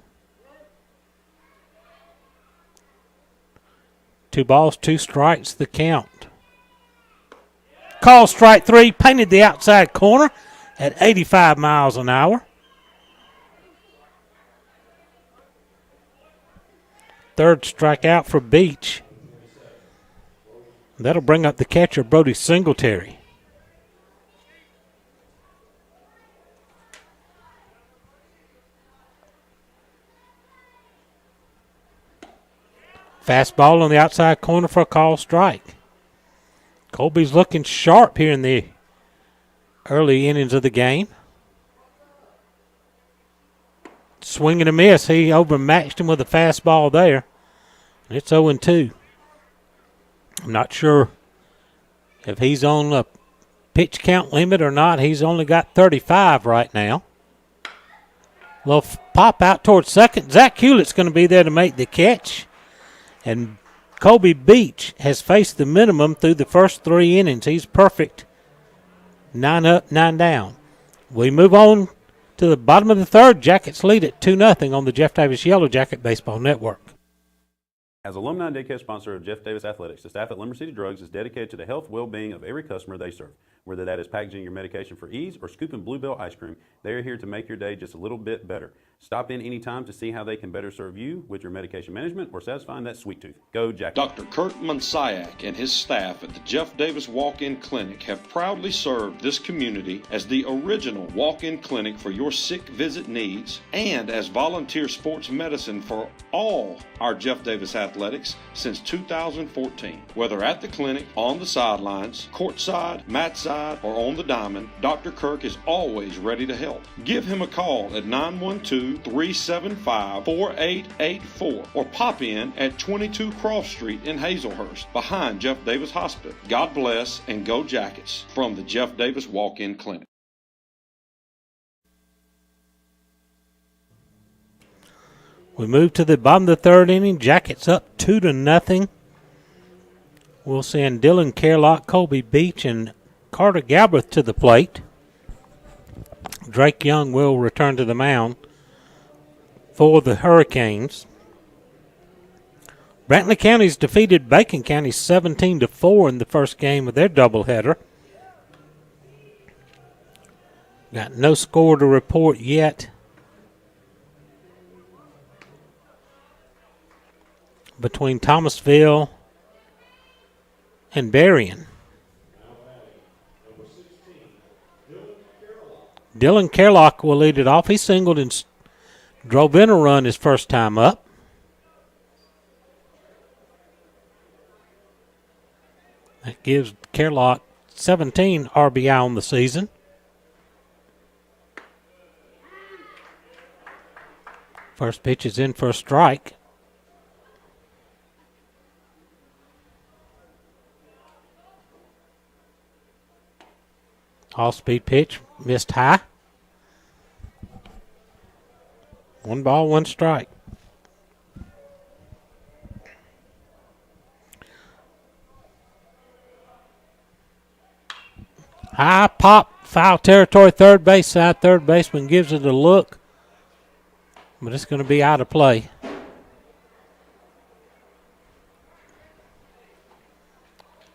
2 balls, 2 strikes, the count. Call strike 3, painted the outside corner at 85 miles an hour. Third strikeout for Beach. That'll bring up the catcher, Brody Singletary. Fastball on the outside corner for a call strike. Colby's looking sharp here in the early innings of the game. Swing and a miss. He overmatched him with a fastball there. It's 0-2. I'm not sure if he's on a pitch count limit or not. He's only got 35 right now. Little pop out towards second. Zach Hewlett's going to be there to make the catch. And Colby Beach has faced the minimum through the first 3 innings. He's perfect. 9 up, 9 down. We move on to the bottom of the third. Jackets lead at 2-0 on the Jeff Davis Yellow Jacket Baseball Network. As alumni and daycare sponsor of Jeff Davis Athletics, the staff at Limber City Drugs is dedicated to the health and well-being of every customer they serve. Whether that is packaging your medication for ease or scooping Bluebell ice cream, they are here to make your day just a little bit better. Stop in anytime to see how they can better serve you with your medication management or satisfying that sweet tooth. Go Jack. Dr. Kurt Monsiak and his staff at the Jeff Davis Walk-In Clinic have proudly served this community as the original walk-in clinic for your sick visit needs and as volunteer sports medicine for all our Jeff Davis athletics since 2014. Whether at the clinic, on the sidelines, courtside, mat side, or on the diamond, Dr. Kirk is always ready to help. Give him a call at 912-375-4884 or pop in at 22 Cross Street in Hazelhurst behind Jeff Davis Hospital. God bless and go Jackets from the Jeff Davis Walk-In Clinic. We move to the bottom of the third inning. Jackets up 2-0. We'll send Dylan Carlock, Colby Beach, and Carter Galbraith to the plate. Drake Young will return to the mound for the Hurricanes. Brantley County's defeated Bacon County 17-4 in the first game of their doubleheader. Got no score to report yet between Thomasville and Berrien. Dylan Carlock will lead it off. He singled and drove in a run his first time up. That gives Carlock 17 RBI on the season. First pitch is in for a strike. All-speed pitch, missed high. 1 ball, 1 strike. High pop, foul territory, third base side. Third baseman gives it a look, but it's going to be out of play.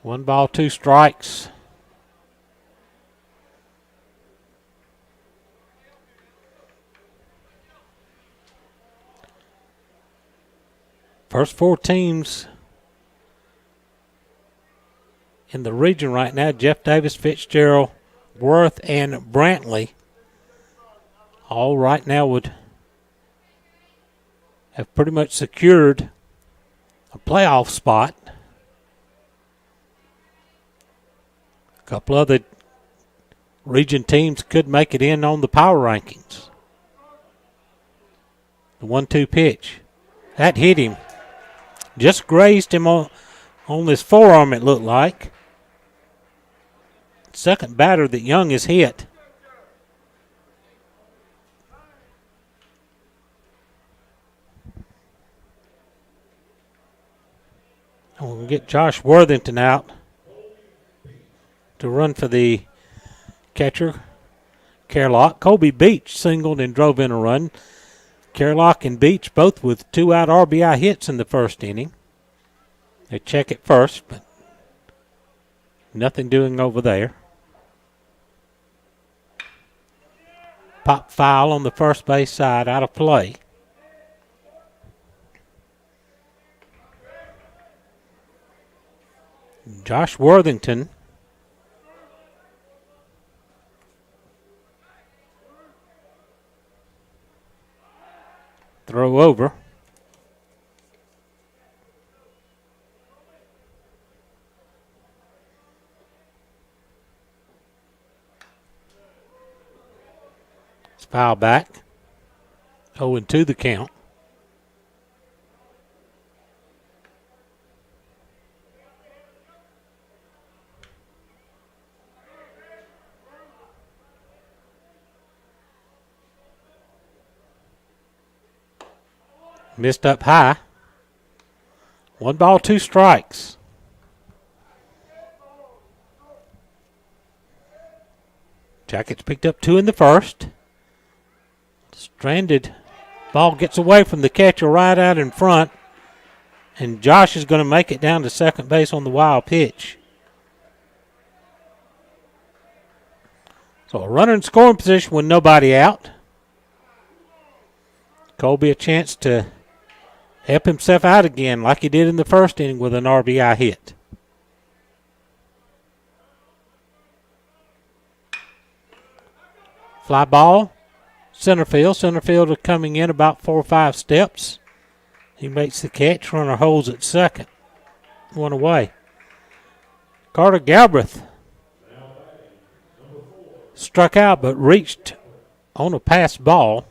One ball, 2 strikes. First 4 teams in the region right now, Jeff Davis, Fitzgerald, Worth, and Brantley, all right now would have pretty much secured a playoff spot. A couple other region teams could make it in on the power rankings. The 1-2 pitch. That hit him. Just grazed him on his forearm, it looked like. Second batter that Young has hit. And we'll get Josh Worthington out to run for the catcher, Carlock. Colby Beach singled and drove in a run. Carlock and Beach both with 2 out RBI hits in the first inning. They check it first, but nothing doing over there. Pop foul on the first base side, out of play. Josh Worthington throw over. It's foul back. 0-2 the count. Missed up high. 1 ball, 2 strikes. Jackets picked up 2 in the first. Stranded. Ball gets away from the catcher right out in front. And Josh is going to make it down to second base on the wild pitch. So a runner in scoring position with nobody out. Colby a chance to help himself out again like he did in the first inning with an RBI hit. Fly ball, center field. Center fielder coming in about 4 or 5 steps. He makes the catch. Runner holds at second. 1 away. Carter Galbraith struck out but reached on a pass ball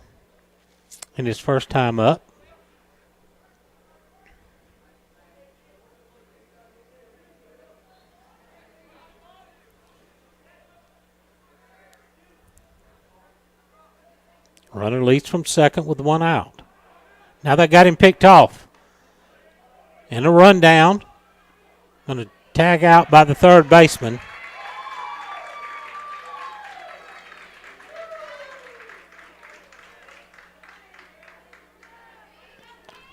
in his first time up. Runner leads from second with 1 out. Now they got him picked off. And a run down. Going to tag out by the third baseman.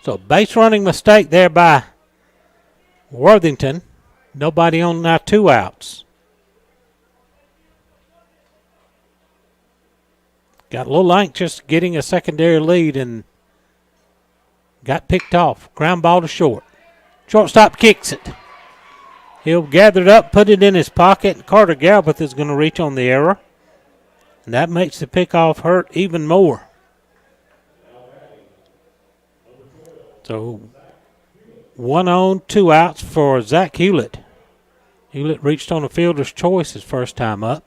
So base running mistake there by Worthington. Nobody on, now 2 outs. Got a little anxious getting a secondary lead and got picked off. Ground ball to short. Shortstop kicks it. He'll gather it up, put it in his pocket. Carter Galbraith is going to reach on the error. And that makes the pickoff hurt even more. So 1 on, 2 outs for Zach Hewlett. Hewlett reached on a fielder's choice his first time up.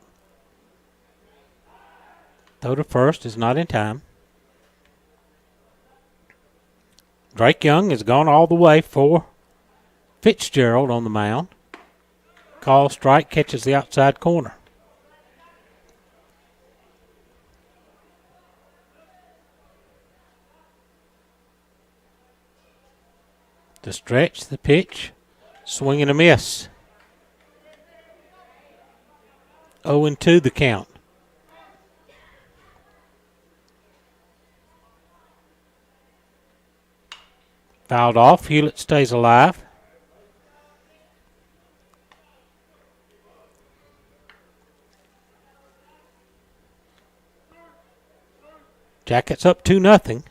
Throw to first is not in time. Drake Young has gone all the way for Fitzgerald on the mound. Call strike, catches the outside corner. The stretch, the pitch, swing and a miss. 0-2 the count. Fouled off. Hewlett stays alive. Jackets up 2-0.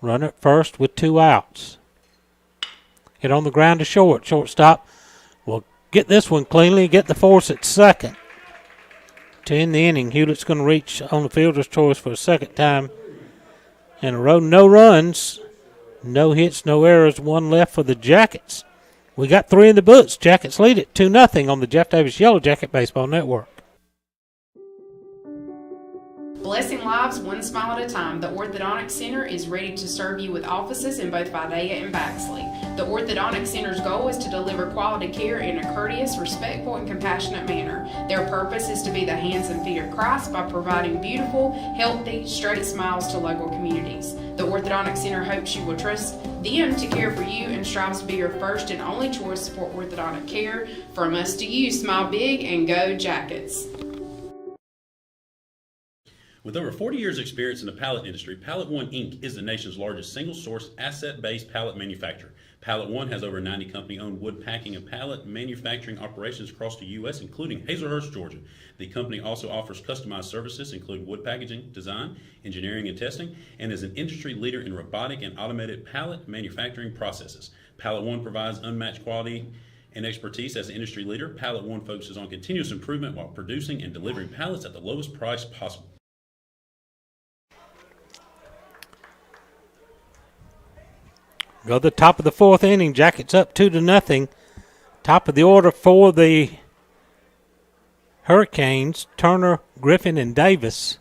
Runner at first with 2 outs. Hit on the ground to short. Shortstop will get this one cleanly, get the force at second. To end the inning, Hewlett's going to reach on the fielder's choice for a second time in a row. No runs. No hits, no errors, 1 left for the Jackets. We got 3 in the books. Jackets lead it 2-0 on the Jeff Davis Yellow Jacket Baseball Network. Blessing lives one smile at a time, the Orthodontic Center is ready to serve you with offices in both Vidalia and Baxley. The Orthodontic Center's goal is to deliver quality care in a courteous, respectful, and compassionate manner. Their purpose is to be the hands and feet of Christ by providing beautiful, healthy, straight smiles to local communities. The Orthodontic Center hopes you will trust them to care for you and strives to be your first and only choice for orthodontic care. From us to you, smile big and go Jackets. With over 40 years' experience in the pallet industry, Pallet One Inc. is the nation's largest single-source, asset-based pallet manufacturer. Pallet One has over 90 company-owned wood packing and pallet manufacturing operations across the U.S., including Hazelhurst, Georgia. The company also offers customized services, including wood packaging, design, engineering, and testing, and is an industry leader in robotic and automated pallet manufacturing processes. Pallet One provides unmatched quality and expertise as an industry leader. Pallet One focuses on continuous improvement while producing and delivering pallets at the lowest price possible. Go to the top of the 4th inning. Jackets up 2-0. Top of the order for the Hurricanes, Turner, Griffin, and Davis.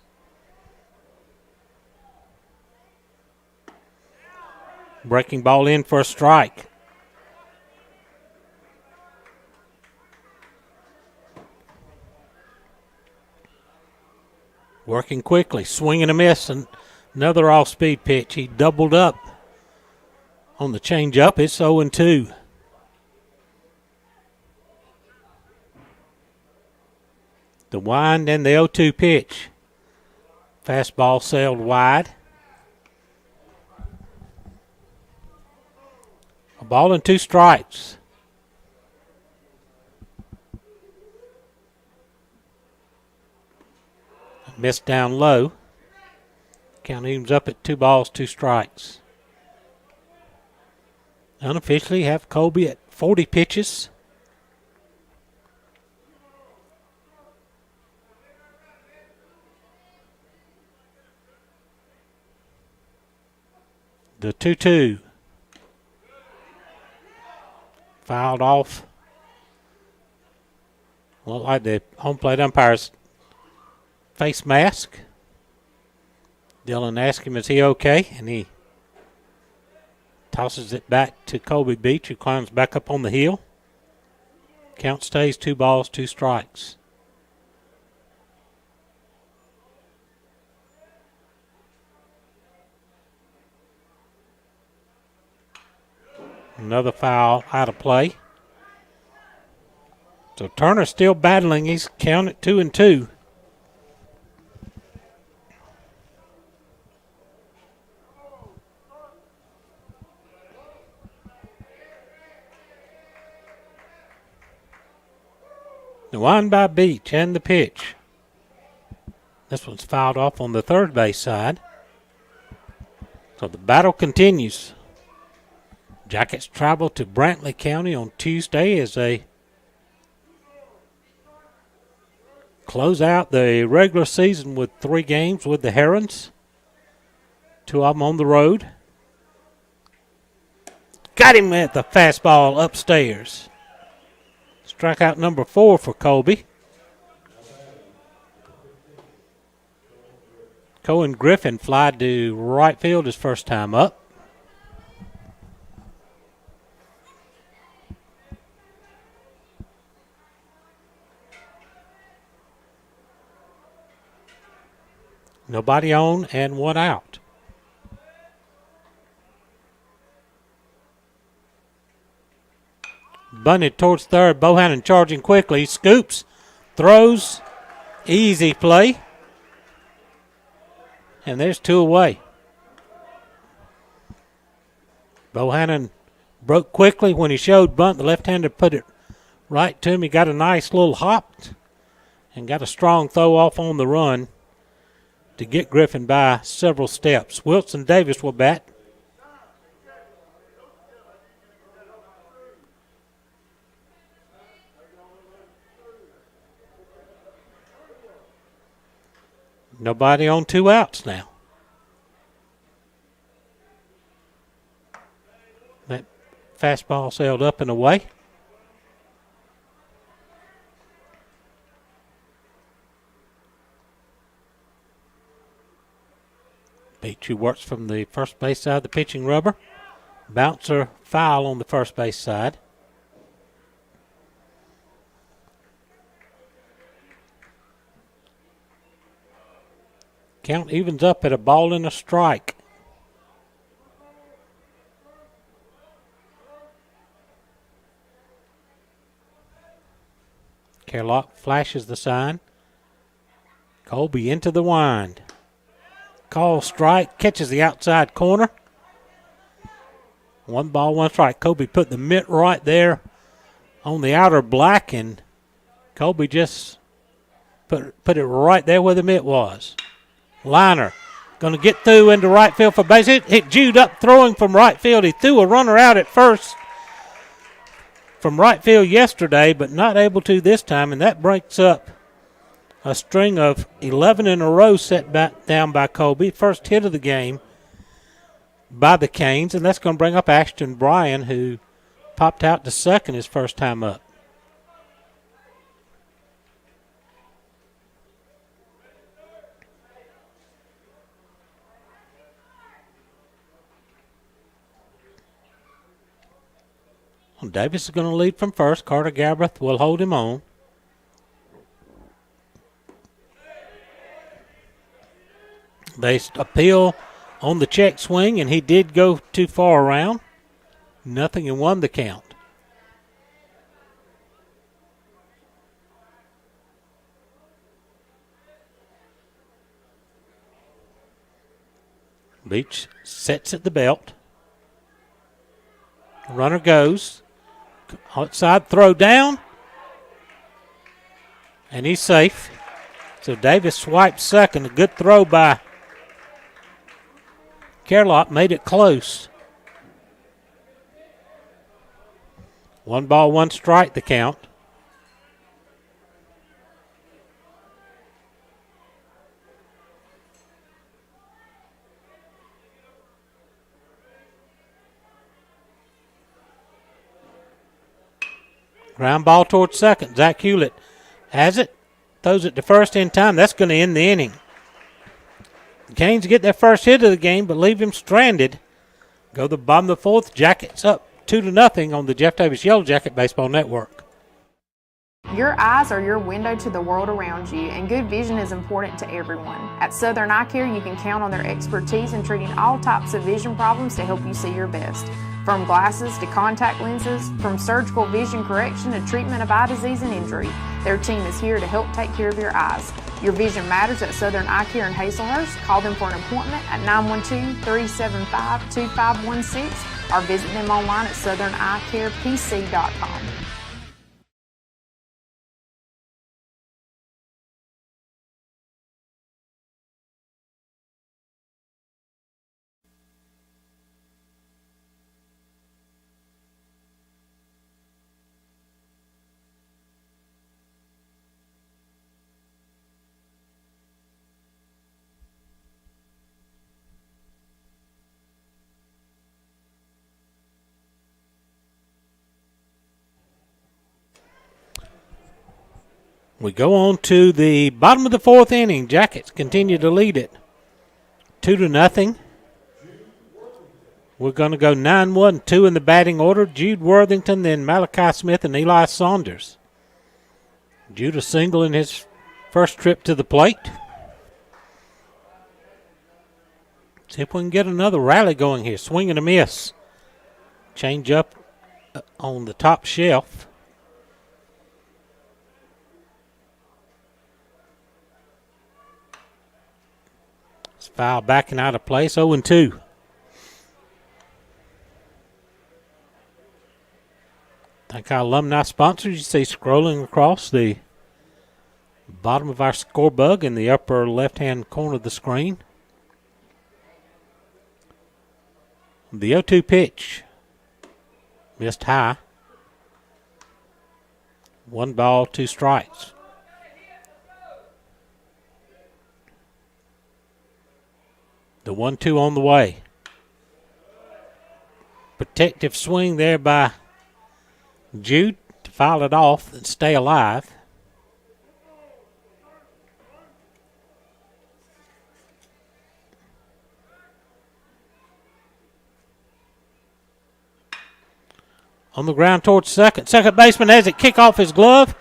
Breaking ball in for a strike. Working quickly, swing and a miss, and another off-speed pitch. He doubled up on the changeup. It's 0-2. The wind and the 0-2 pitch. Fastball sailed wide. A ball and 2 strikes. Missed down low. Count evens up at 2 balls, 2 strikes. Unofficially have Colby at 40 pitches. The 2-2. Fouled off. Looked like the home plate umpire's face mask. Dylan asked him, is he okay? And he tosses it back to Colby Beach, who climbs back up on the hill. Count stays 2 balls, 2 strikes. Another foul out of play. So Turner's still battling. He's counted 2-2. The wind by Beach and the pitch. This one's fouled off on the third base side. So the battle continues. Jackets travel to Brantley County on Tuesday as they close out the regular season with 3 games with the Herons. 2 of them on the road. Got him at the fastball upstairs. Strikeout number 4 for Colby. Cohen Griffin flied to right field his first time up. Nobody on and 1 out. Bunted towards third. Bohannon charging quickly. Scoops. Throws. Easy play. And there's 2 away. Bohannon broke quickly when he showed bunt. The left-hander put it right to him. He got a nice little hop and got a strong throw off on the run to get Griffin by several steps. Wilson Davis will bat. Nobody on 2 outs now. That fastball sailed up and away. Beach, who works from the first base side of the pitching rubber. Bouncer foul on the first base side. Count evens up at a ball and a strike. Kerlock flashes the sign. Colby into the wind. Call strike, catches the outside corner. 1 ball, 1 strike. Colby put the mitt right there on the outer black, and Colby just put it right there where the mitt was. Liner going to get through into right field for base hit. Hit Jude up throwing from right field. He threw a runner out at first from right field yesterday, but not able to this time, and that breaks up a string of 11 in a row set back down by Colby. First hit of the game by the Canes, and that's going to bring up Ashton Bryan, who popped out to second his first time up. Well, Davis is going to lead from first. Carter Galbraith will hold him on. They appeal on the check swing, and he did go too far around. Nothing, and won the count. Beach sets at the belt. Runner goes. Outside throw down. And he's safe. So Davis swipes second. A good throw by Kerlop made it close. 1 ball, 1 strike the count. Ground ball towards second. Zach Hewlett has it. Throws it to first in time. That's going to end the inning. The Canes get their first hit of the game, but leave him stranded. Go to the bottom of the 4th. Jackets up 2-0 on the Jeff Davis Yellow Jacket Baseball Network. Your eyes are your window to the world around you, and good vision is important to everyone. At Southern Eye Care, you can count on their expertise in treating all types of vision problems to help you see your best. From glasses to contact lenses, from surgical vision correction to treatment of eye disease and injury, their team is here to help take care of your eyes. Your vision matters at Southern Eye Care in Hazelhurst. Call them for an appointment at 912-375-2516 or visit them online at southernEyeCarePC.com. We go on to the bottom of the 4th inning. Jackets continue to lead it 2-0. We're going to go 9-1-2 in the batting order. Jude Worthington, then Malachi Smith and Eli Saunders. Jude a single in his first trip to the plate. See if we can get another rally going here. Swing and a miss. Change up on the top shelf. Foul backing out of place, 0-2. Thank our alumni sponsors. You see scrolling across the bottom of our score bug in the upper left-hand corner of the screen. The 0-2 pitch. Missed high. 1 ball, 2 strikes. The 1-2 on the way. Protective swing there by Jude to foul it off and stay alive. On the ground towards second. Second baseman has it kick off his glove,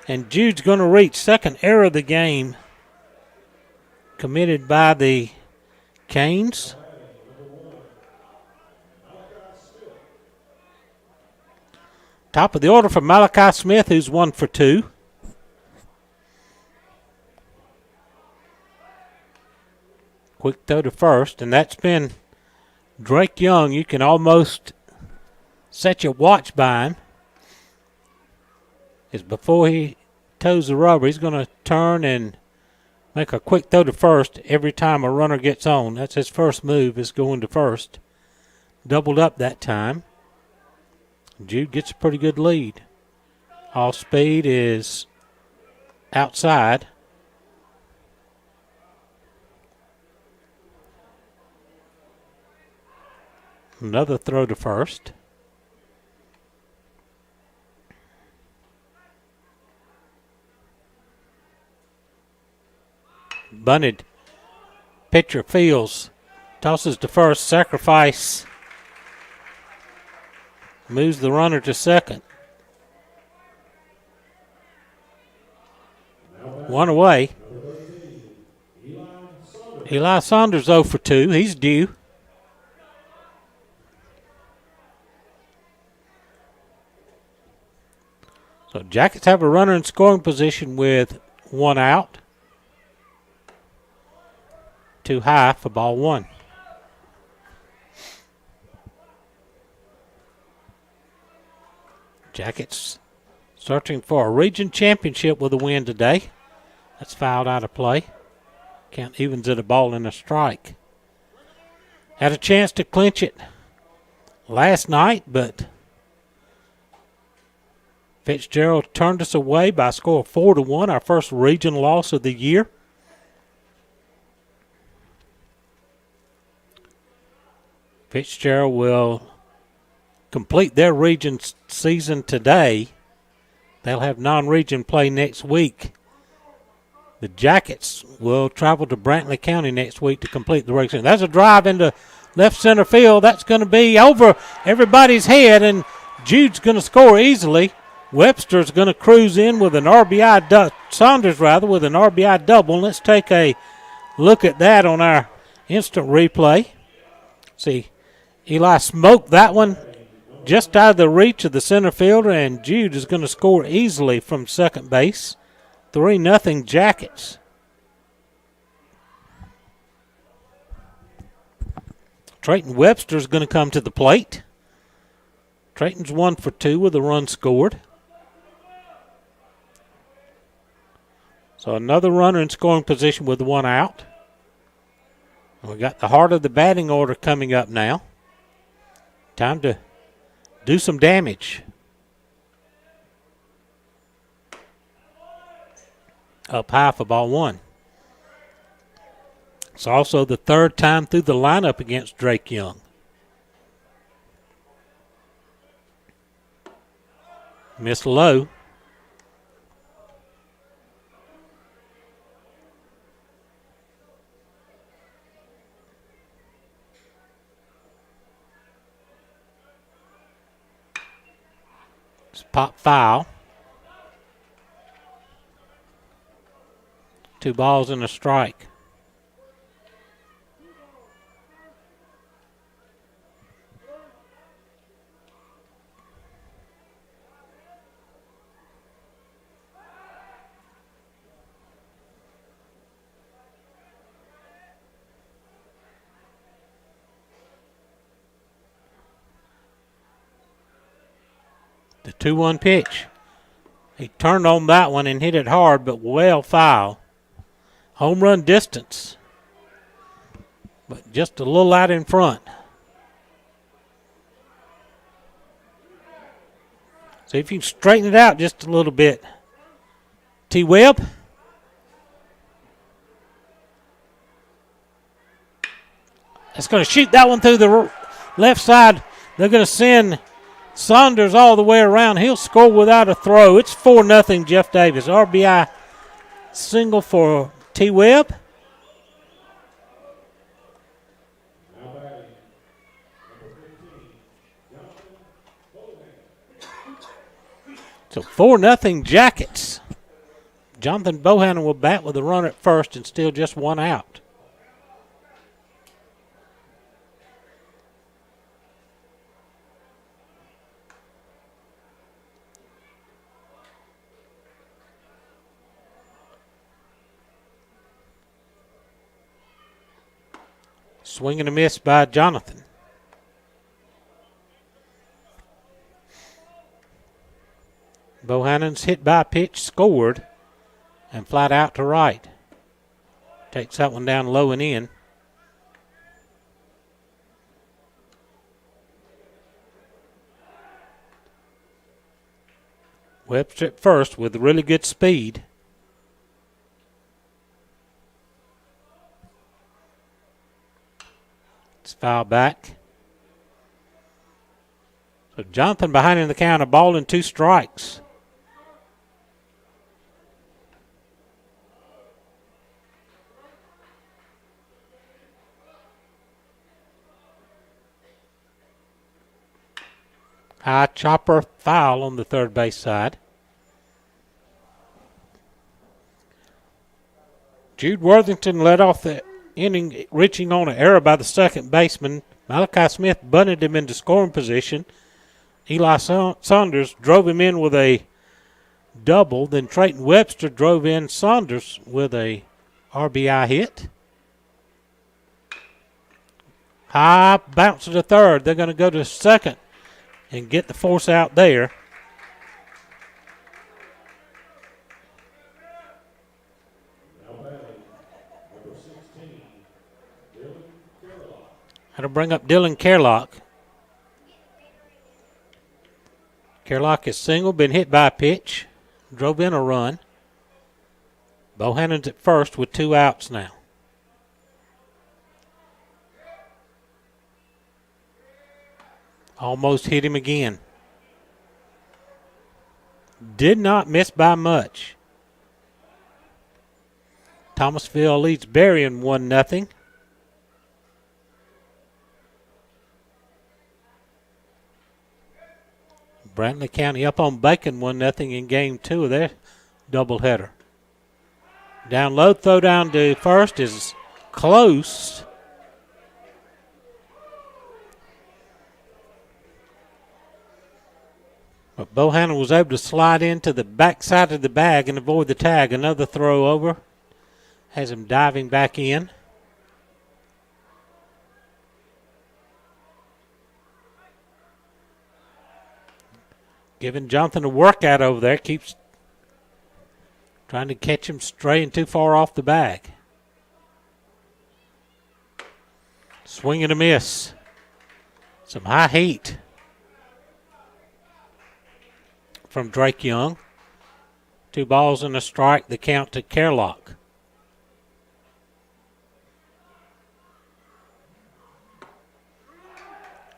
and Jude's going to reach. Second error of the game committed by the Canes. Top of the order for Malachi Smith, who's 1 for 2. Quick throw to first, and that's been Drake Young. You can almost set your watch by him. Is before he toes the rubber, he's going to turn and make a quick throw to first every time a runner gets on. That's his first move, is going to first. Doubled up that time. Jude gets a pretty good lead. Off speed is outside. Another throw to first. Bunted. Pitcher fields. Tosses to first. Sacrifice. Moves the runner to second. One away. Eli Saunders 0 for 2. He's due. So Jackets have a runner in scoring position with 1 out. Too high for ball 1. Jackets searching for a region championship with a win today. That's fouled out of play. Count evens at a ball and a strike. Had a chance to clinch it last night, but Fitzgerald turned us away by a score of 4-1, our first region loss of the year. Fitzgerald will complete their region season today. They'll have non-region play next week. The Jackets will travel to Brantley County next week to complete the regular season. That's a drive into left center field. That's going to be over everybody's head, and Jude's going to score easily. Webster's going to cruise in with an RBI, Saunders rather, with an RBI double. Let's take a look at that on our instant replay. See, Eli smoked that one just out of the reach of the center fielder, and Jude is going to score easily from second base. 3-0 Jackets. Trayton Webster's going to come to the plate. Trayton's 1 for 2 with a run scored. So another runner in scoring position with one out. We got the heart of the batting order coming up now. Time to do some damage. Up high for ball one. It's also the third time through the lineup against Drake Young. Miss low. It's pop foul. 2 balls and a strike. The 2-1 pitch. He turned on that one and hit it hard, but well foul. Home run distance, but just a little out in front. See if you can straighten it out just a little bit. T-Webb. That's going to shoot that one through the left side. They're going to send Saunders all the way around. He'll score without a throw. It's 4-0 Jeff Davis. RBI single for T-Webb. So 4-0 Jackets. Jonathan Bohannon will bat with a run at first and still just one out. Swing and a miss by Jonathan. Bohannon's hit by pitch, scored, and flat out to right. Takes that one down low and in. Webster at first with really good speed. Foul back. So Jonathan behind in the count, a ball and 2 strikes. High chopper foul on the third base side. Jude Worthington led off the inning reaching on an error by the second baseman. Malachi Smith bunted him into scoring position. Eli Saunders drove him in with a double. Then Trayton Webster drove in Saunders with a RBI hit. High bounce to the third. They're going to go to second and get the force out there. That'll bring up Dylan Kerlock. Kerlock is single, been hit by a pitch, drove in a run. Bohannon's at first with 2 outs now. Almost hit him again. Did not miss by much. Thomasville leads Berrien 1-0. Brantley County up on Bacon 1-0 in game 2 of their doubleheader. Down low, throw down to first is close. But Bohannon was able to slide into the backside of the bag and avoid the tag. Another throw over. Has him diving back in. Giving Jonathan a workout over there. Keeps trying to catch him straying too far off the bag. Swing and a miss. Some high heat from Drake Young. 2 balls and a strike, the count to Kerlock.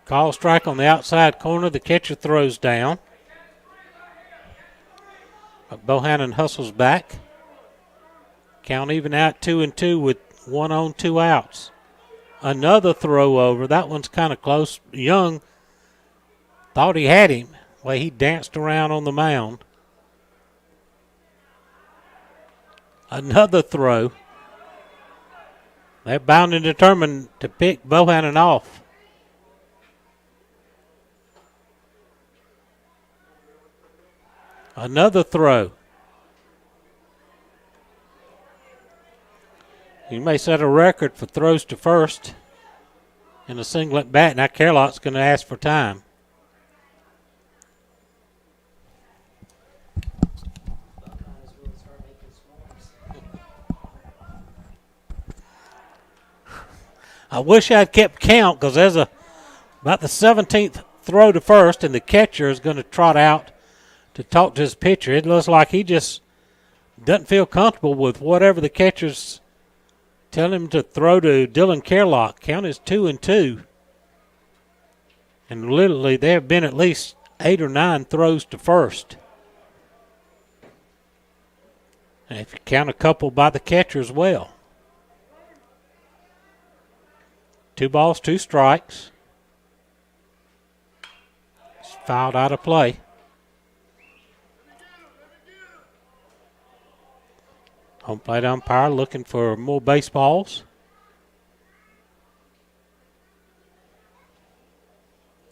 Call strike on the outside corner. The catcher throws down. But Bohannon hustles back. Count even out 2-2 with 1 on, 2 outs. Another throw over. That one's kind of close. Young thought he had him. Well, he danced around on the mound. Another throw. They're bound and determined to pick Bohannon off. Another throw. He may set a record for throws to first in a single at bat. Now Kerlock's going to ask for time. I wish I'd kept count because there's about the 17th throw to first, and the catcher is going to trot out to talk to his pitcher. It looks like he just doesn't feel comfortable with whatever the catcher's telling him to throw to Dylan Kerlock. Count is 2-2. And literally there have been at least 8 or 9 throws to first. And if you count a couple by the catcher as well. 2 balls, 2 strikes. It's fouled out of play. Home plate umpire looking for more baseballs.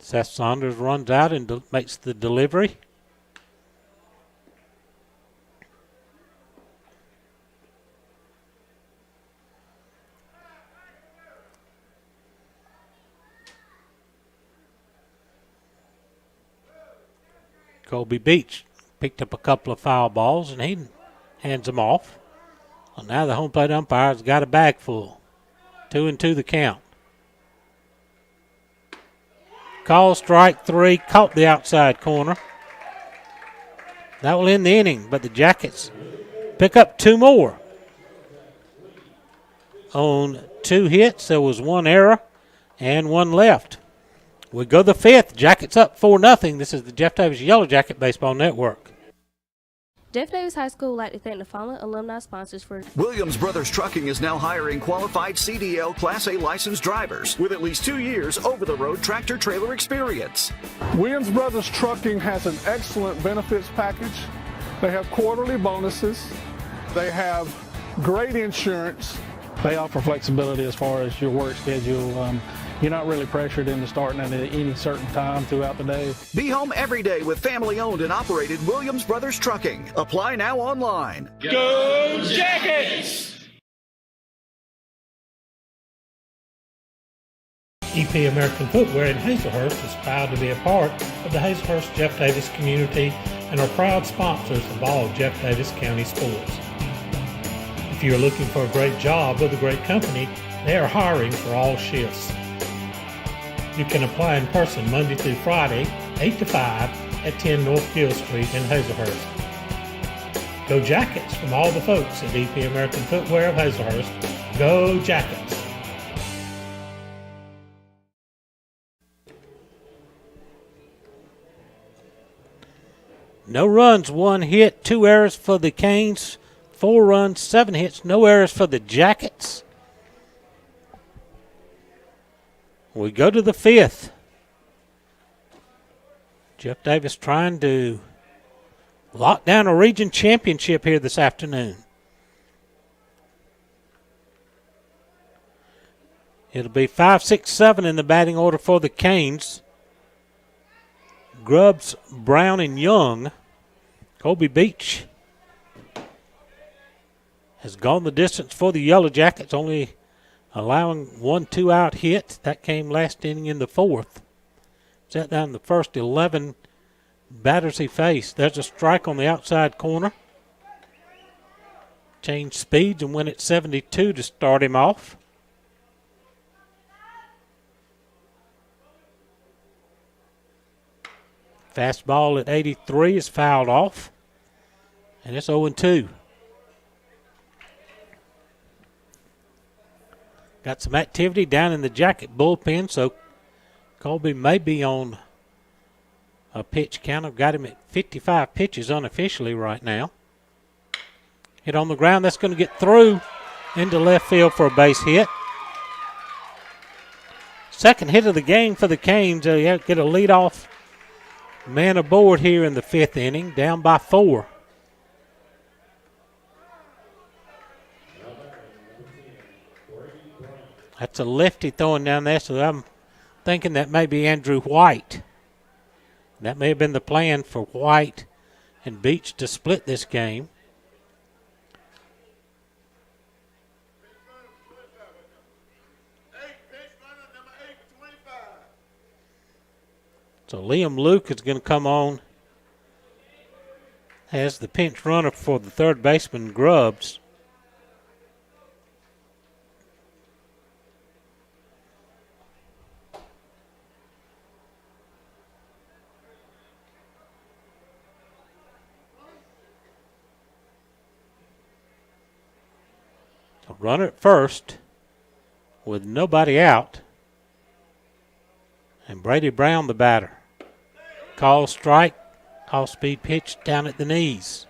Seth Saunders runs out and makes the delivery. Colby Beach picked up a couple of foul balls and he hands them off. Well, now the home plate umpire's got a bag full. 2-2 the count. Call strike 3, caught the outside corner. That will end the inning, but the Jackets pick up 2 more. On 2 hits, there was 1 error and 1 left. We go the 5th. Jackets up 4-0. This is the Jeff Davis Yellow Jacket Baseball Network. Jeff Davis High School would like to thank the following alumni sponsors for... Williams Brothers Trucking is now hiring qualified CDL Class A licensed drivers with at least 2 years over-the-road tractor-trailer experience. Williams Brothers Trucking has an excellent benefits package. They have quarterly bonuses. They have great insurance. They offer flexibility as far as your work schedule. You're not really pressured into starting at any certain time throughout the day. Be home every day with family-owned and operated Williams Brothers Trucking. Apply now online. Go Jackets! EP American Footwear in Hazelhurst is proud to be a part of the Hazelhurst Jeff Davis community and are proud sponsors of all Jeff Davis County sports. If you're looking for a great job with a great company, they are hiring for all shifts. You can apply in person Monday through Friday, 8 to 5 at 10 North Gill Street in Hazelhurst. Go Jackets from all the folks at EP American Footwear of Hazelhurst. Go Jackets! No runs, 1 hit, 2 errors for the Canes, 4 runs, 7 hits, no errors for the Jackets. We go to the 5th. Jeff Davis trying to lock down a region championship here this afternoon. It'll be 5, 6, 7 in the batting order for the Canes. Grubbs, Brown, and Young. Colby Beach has gone the distance for the Yellow Jackets, only allowing 1 2-out hit. That came last inning in the 4th. Set down the first 11 batters he faced. There's a strike on the outside corner. Change speeds and went at 72 to start him off. Fastball at 83 is fouled off. And it's 0-2. Got some activity down in the Jacket bullpen, so Colby may be on a pitch count. I've got him at 55 pitches unofficially right now. Hit on the ground. That's going to get through into left field for a base hit. Second hit of the game for the Canes. They get a leadoff man aboard here in the 5th inning, down by 4. That's a lefty throwing down there, so I'm thinking that may be Andrew White. That may have been the plan for White and Beach to split this game. So Liam Luke is going to come on as the pinch runner for the third baseman, Grubbs. Runner at first with nobody out. And Brady Brown, the batter. Call strike, off-speed pitch down at the knees.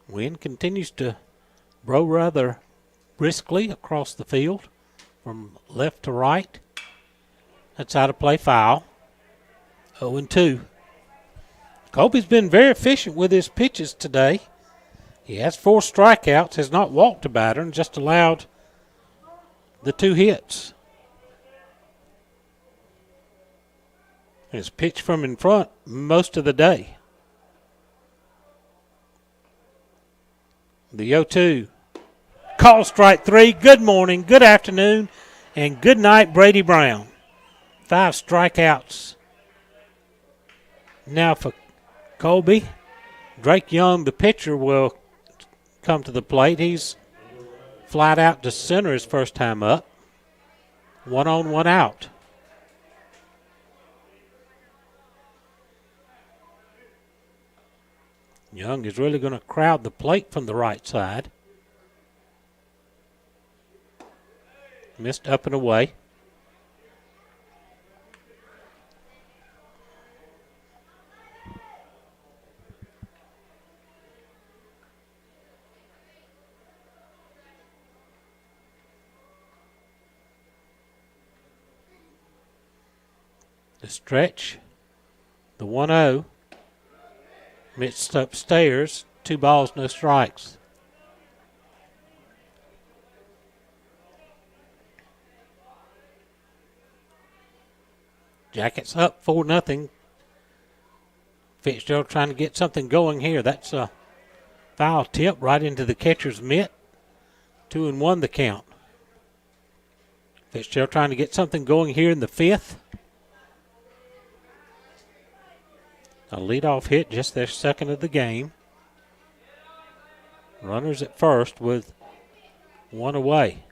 Wind continues to blow rather briskly across the field from left to right. That's out of play, foul. 0-2. Colby's been very efficient with his pitches today. He has 4 strikeouts, has not walked a batter, and just allowed the 2 hits. He's pitched from in front most of the day. The 0-2. Call strike 3. Good morning, good afternoon, and good night, Brady Brown. 5 strikeouts. Now for Colby, Drake Young, the pitcher, will come to the plate. He's flied out to center his first time up. 1 on, 1 out. Young is really going to crowd the plate from the right side. Missed up and away. The stretch, the 1-0, mixed upstairs, 2 balls, no strikes. Jackets up 4-0. Fitzgerald trying to get something going here. That's a foul tip right into the catcher's mitt. 2-1 the count. Fitzgerald trying to get something going here in the 5th. A leadoff hit, just their second of the game. Runners at first with one away.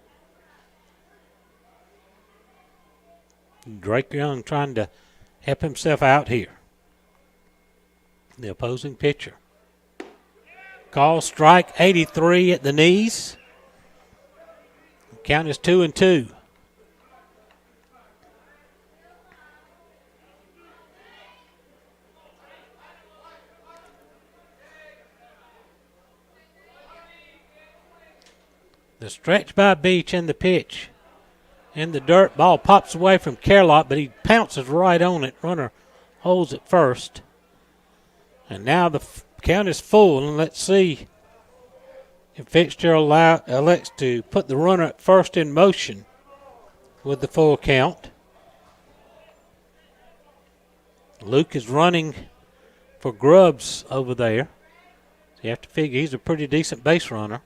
Drake Young trying to help himself out here. The opposing pitcher. Call strike 83 at the knees. Count is 2-2. The stretch by Beach and the pitch. In the dirt, ball pops away from Carlott, but he pounces right on it. Runner holds it first. And now the count is full, and let's see if Fitzgerald elects to put the runner at first in motion with the full count. Luke is running for grubs over there. So you have to figure he's a pretty decent base runner.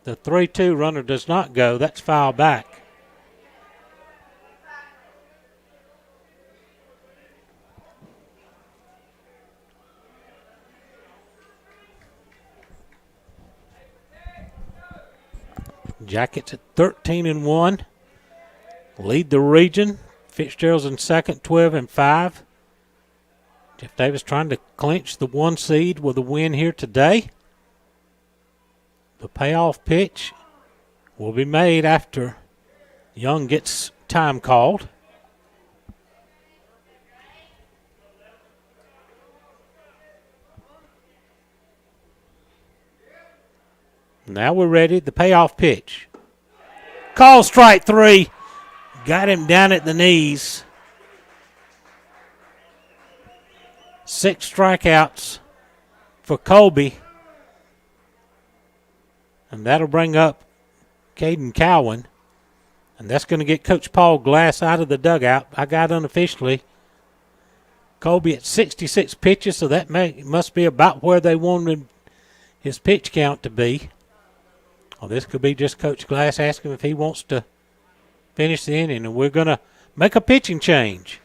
The 3-2 runner does not go. That's foul back. Jackets at 13-1. Lead the region. Fitzgerald's in second, 12-5. Jeff Davis trying to clinch the 1 seed with a win here today. The payoff pitch will be made after Young gets time called. Now we're ready. The payoff pitch. Call strike 3. Got him down at the knees. 6 strikeouts for Colby. And that'll bring up Caden Cowan. And that's going to get Coach Paul Glass out of the dugout. I got unofficially Colby at 66 pitches, so that must be about where they wanted his pitch count to be. Well, this could be just Coach Glass asking if he wants to finish the inning, and we're going to make a pitching change.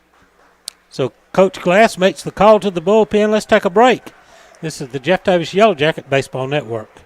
So Coach Glass makes the call to the bullpen. Let's take a break. This is the Jeff Davis Yellow Jacket Baseball Network.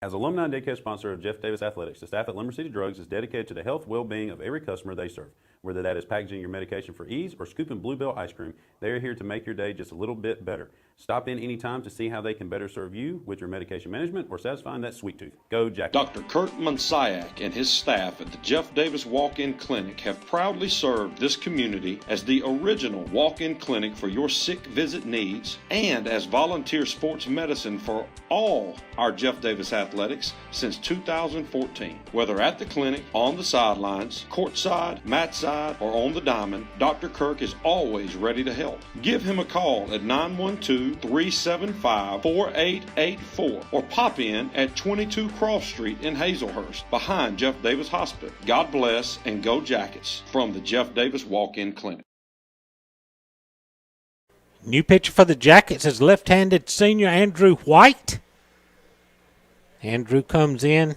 As alumni and daycare sponsor of Jeff Davis Athletics, the staff at Limber City Drugs is dedicated to the health and well-being of every customer they serve. Whether that is packaging your medication for ease or scooping Bluebell ice cream, they are here to make your day just a little bit better. Stop in anytime to see how they can better serve you with your medication management or satisfying that sweet tooth. Go Jack. Dr. Kurt Monsiak and his staff at the Jeff Davis Walk-In Clinic have proudly served this community as the original walk-in clinic for your sick visit needs and as volunteer sports medicine for all our Jeff Davis athletics since 2014. Whether at the clinic, on the sidelines, courtside, mat side, or on the diamond, Dr. Kirk is always ready to help. Give him a call at 912-375-4884 or pop in at 22 Cross Street in Hazelhurst behind Jeff Davis Hospital. God bless and go Jackets from the Jeff Davis Walk-In Clinic. New pitcher for the Jackets is left-handed senior Andrew White. Andrew comes in.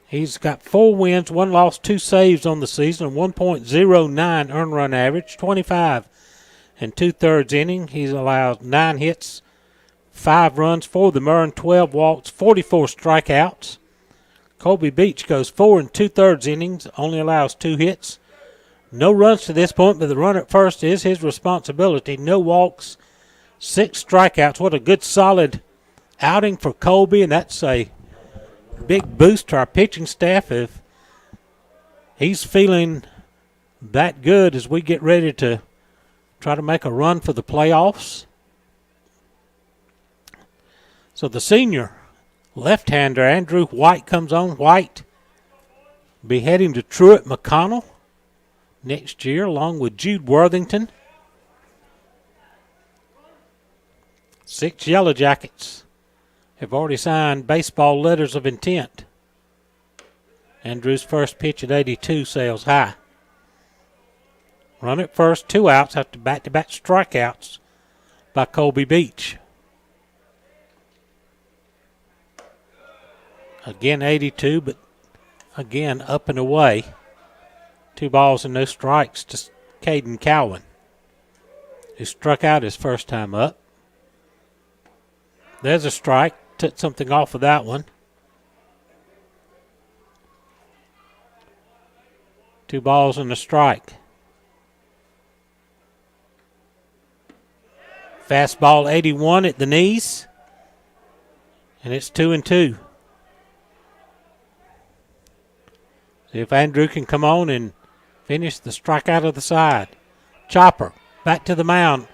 He's got 4 wins, 1 loss, 2 saves on the season, 1.09 earned run average, 25 2/3 inning. He's allowed 9 hits, 5 runs for them, earned 12 walks, 44 strikeouts. Colby Beach goes 4 2/3 innings, only allows 2 hits. No runs to this point, but the run at first is his responsibility. No walks, 6 strikeouts. What a good, solid outing for Colby, and that's a big boost to our pitching staff if he's feeling that good as we get ready to try to make a run for the playoffs. So the senior left-hander, Andrew White, comes on. White be heading to Truett McConnell next year along with Jude Worthington. 6 Yellow Jackets have already signed baseball letters of intent. Andrew's first pitch at 82 sails high. Run at first, 2 outs after back-to-back strikeouts by Colby Beach. Again 82, but again up and away. 2 balls and no strikes to Caden Cowan. who struck out his first time up. There's a strike. Took something off of that one. 2 balls and a strike. Fastball 81 at the knees. And it's 2-2. See if Andrew can come on and finish the strikeout of the side. Chopper back to the mound.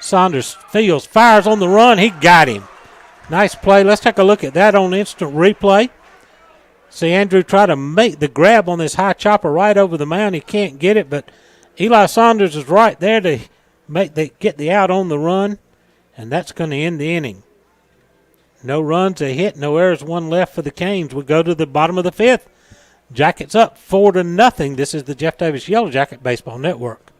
Saunders fields, fires on the run. He got him. Nice play. Let's take a look at that on instant replay. See Andrew try to make the grab on this high chopper right over the mound. He can't get it, but Eli Saunders is right there to get the out on the run, and that's going to end the inning. No runs, a hit, no errors, 1 left for the Canes. We go to the bottom of the 5th. Jackets up 4-0. This is the Jeff Davis Yellow Jacket Baseball Network.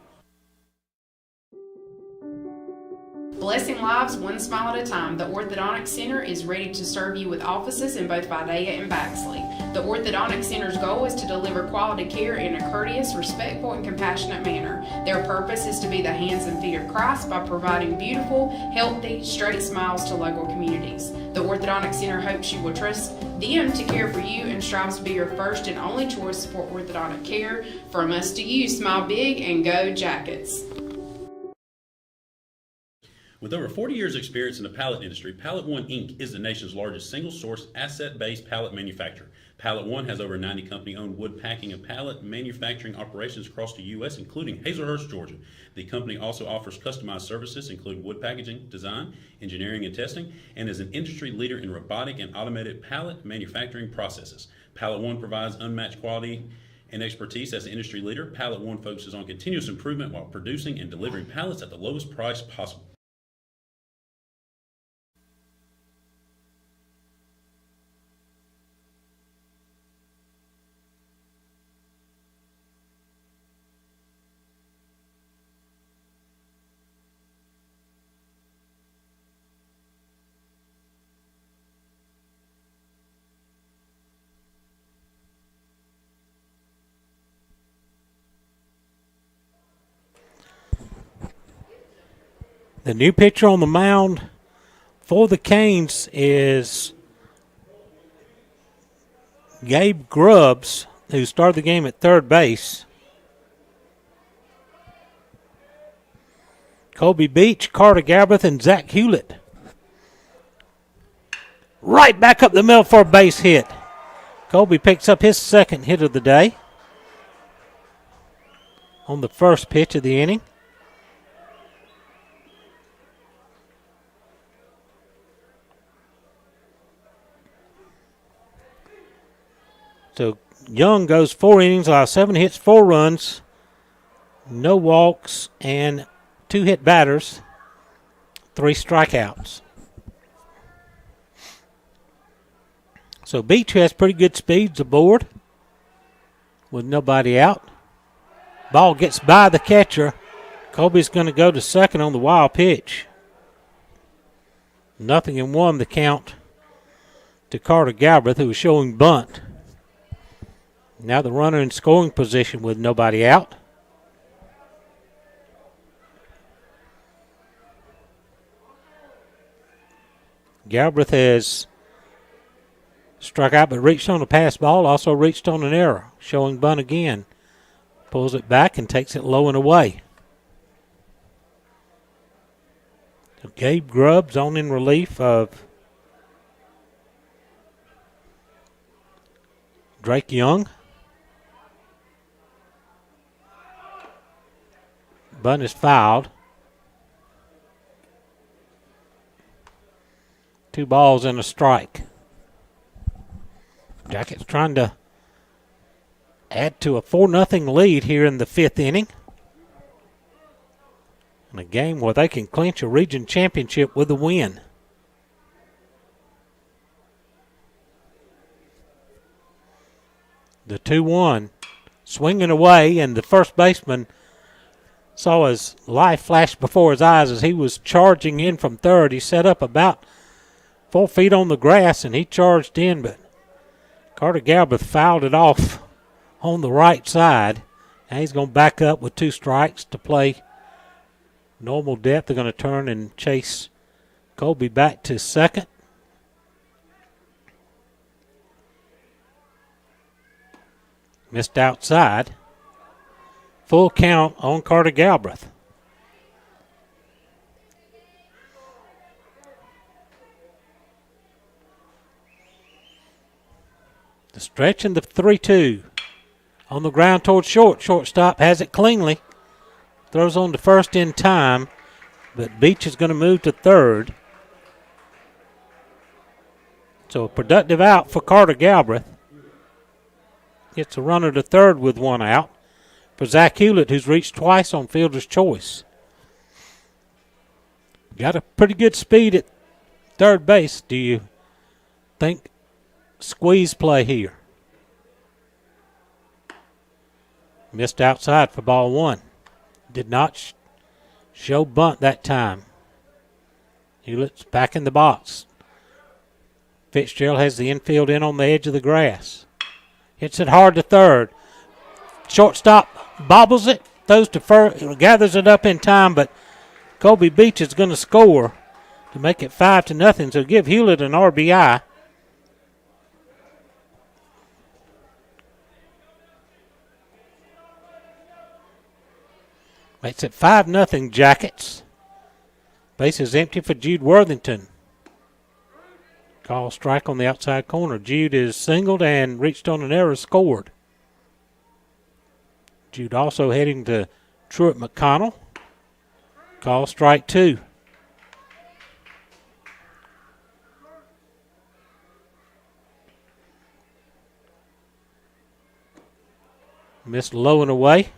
Blessing lives one smile at a time. The Orthodontic Center is ready to serve you with offices in both Vidalia and Baxley. The Orthodontic Center's goal is to deliver quality care in a courteous, respectful, and compassionate manner. Their purpose is to be the hands and feet of Christ by providing beautiful, healthy, straight smiles to local communities. The Orthodontic Center hopes you will trust them to care for you and strives to be your first and only choice for orthodontic care. From us to you, smile big and go Jackets. With over 40 years' experience in the pallet industry, Pallet One Inc. is the nation's largest single-source, asset-based pallet manufacturer. Pallet One has over 90 company-owned wood packing and pallet manufacturing operations across the U.S., including Hazelhurst, Georgia. The company also offers customized services, including wood packaging, design, engineering, and testing, and is an industry leader in robotic and automated pallet manufacturing processes. Pallet One provides unmatched quality and expertise as the industry leader. Pallet One focuses on continuous improvement while producing and delivering pallets at the lowest price possible. The new pitcher on the mound for the Canes is Gabe Grubbs, who started the game at third base. Colby Beach, Carter Galbraith, and Zach Hewlett. Right back up the middle for a base hit. Colby picks up his second hit of the day on the first pitch of the inning. So Young goes 4 innings, allows 7 hits, 4 runs, no walks, and 2 hit batters, 3 strikeouts. So Beach has pretty good speeds aboard with nobody out. Ball gets by the catcher. Colby's going to go to second on the wild pitch. 0-1 the count to Carter Galbraith, who was showing bunt. Now the runner in scoring position with nobody out. Galbraith has struck out but reached on a pass ball, also reached on an error, showing bunt again. Pulls it back and takes it low and away. So Gabe Grubbs on in relief of Drake Young. Bunt is fouled. 2 balls and a strike. Jackets trying to add to a 4-0 lead here in the 5th inning. In a game where they can clinch a region championship with a win. The 2-1 swinging away, and the first baseman saw his life flash before his eyes as he was charging in from third. He set up about 4 feet on the grass, and he charged in, but Carter Galbraith fouled it off on the right side. Now he's going to back up with 2 strikes to play Normal depth. They're going to turn and chase Colby back to second. Missed outside. Full count on Carter Galbraith. The stretch and the 3-2. On the ground towards short. Shortstop has it cleanly. Throws on to first in time, but Beach is going to move to third. So a productive out for Carter Galbraith. Gets a runner to third with one out for Zach Hewlett, who's reached twice on fielder's choice. Got a pretty good speed at third base. Do you think squeeze play here? Missed outside for ball one. Did not show bunt that time. Hewlett's back in the box. Fitzgerald has the infield in on the edge of the grass. Hits it hard to third. Shortstop bobbles it, throws to first, gathers it up in time, but Colby Beach is going to score to make it 5-0. So give Hewlett an RBI. Makes it 5-0 Jackets. Base is empty for Jude Worthington. Call strike on the outside corner. Jude is singled and reached on an error, scored. Jude also heading to Truett McConnell. Call strike 2. Missed low and away.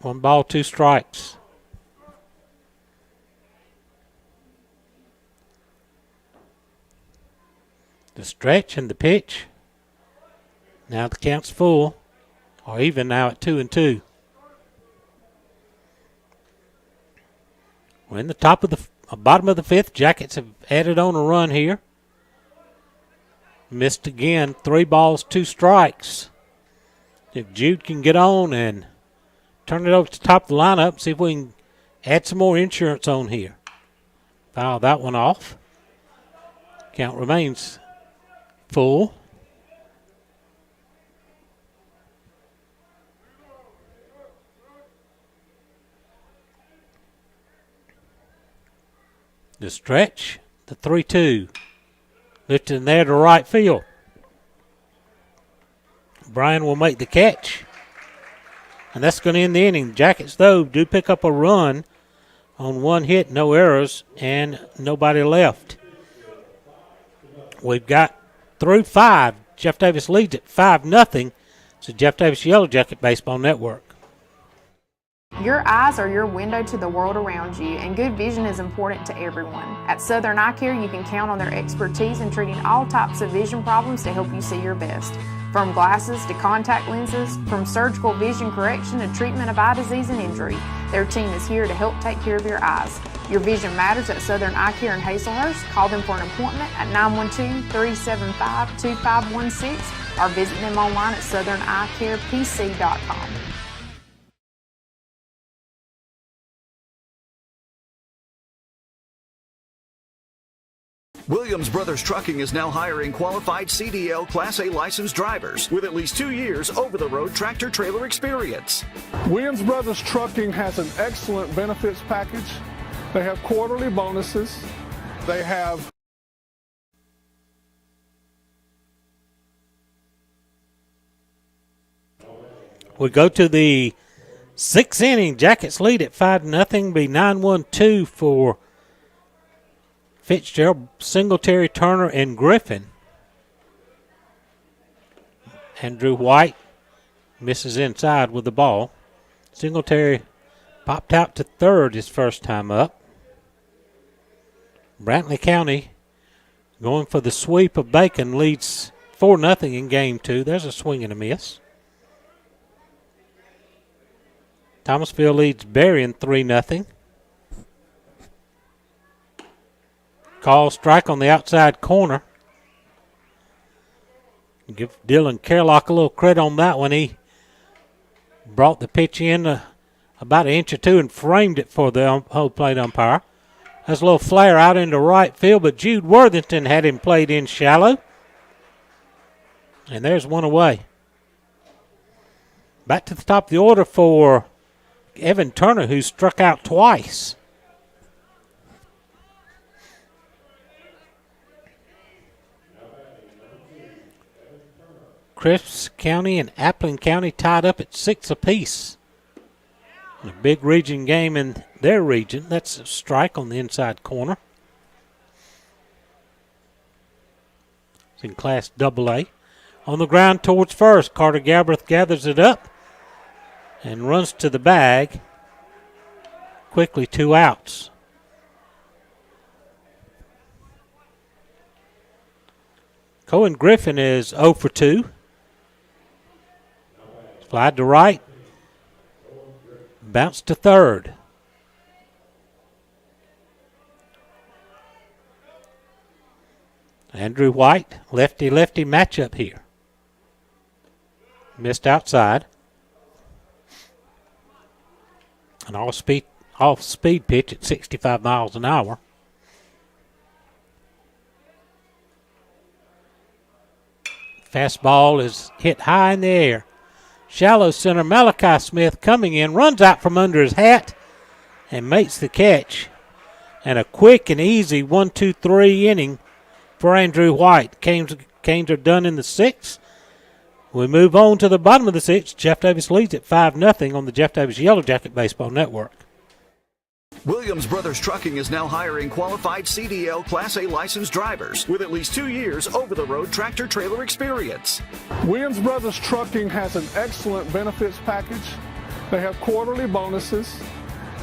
1 ball, 2 strikes. The stretch and the pitch. Now the count's full, or even now at 2-2. We're in the top of the bottom of the fifth. Jackets have added on a run here. Missed again. 3 balls, 2 strikes. If Jude can get on and turn it over to the top of the lineup, see if we can add some more insurance on here. Foul that one off. Count remains full. The stretch, the 3-2. Lifted in there to right field. Bryan will make the catch. And that's going to end the inning. Jackets, though, do pick up a run on 1 hit, no errors, and nobody left. We've got through 5. Jeff Davis leads at 5-0. It's the Jeff Davis Yellow Jacket Baseball Network. Your eyes are your window to the world around you, and good vision is important to everyone. At Southern Eye Care, you can count on their expertise in treating all types of vision problems to help you see your best. From glasses to contact lenses, from surgical vision correction to treatment of eye disease and injury, their team is here to help take care of your eyes. Your vision matters at Southern Eye Care in Hazelhurst. Call them for an appointment at 912-375-2516 or visit them online at southernEyeCarePC.com. Williams Brothers Trucking is now hiring qualified CDL Class A licensed drivers with at least 2 years over-the-road tractor-trailer experience. Williams Brothers Trucking has an excellent benefits package. They have quarterly bonuses. They have We go to the 6th inning. Jackets lead at 5-0. Be 9-1-2 for Fitzgerald, Singletary, Turner, and Griffin. Andrew White misses inside with the ball. Singletary popped out to third his first time up. Brantley County going for the sweep of Bacon, leads 4-0 in game 2. There's a swing and a miss. Thomasville leads Berrien 3-0. Call strike on the outside corner. Give Dylan Kerlock a little credit on that one. He brought the pitch in about an inch or two and framed it for the home plate umpire. That's a little flare out into right field, but Jude Worthington had him played in shallow. And there's one away. Back to the top of the order for Evan Turner, who struck out twice. Crisp County and Appling County tied up at 6 apiece. A big region game in their region. That's a strike on the inside corner. It's in Class AA. On the ground towards first, Carter Galbraith gathers it up and runs to the bag. Quickly 2 outs. Cohen Griffin is 0 for 2. Fly to right. Bounce to third. Andrew White, lefty-lefty matchup here. Missed outside. An off-speed pitch at 65 miles an hour. Fastball is hit high in the air. Shallow center Malachi Smith coming in, runs out from under his hat and makes the catch. And a quick and easy 1-2-3 inning for Andrew White. Canes are done in the 6th. We move on to the bottom of the 6th. Jeff Davis leads at 5-0 on the Jeff Davis Yellow Jacket Baseball Network. Williams Brothers Trucking is now hiring qualified CDL Class A licensed drivers with at least 2 years over-the-road tractor-trailer experience. Williams Brothers Trucking has an excellent benefits package. They have quarterly bonuses.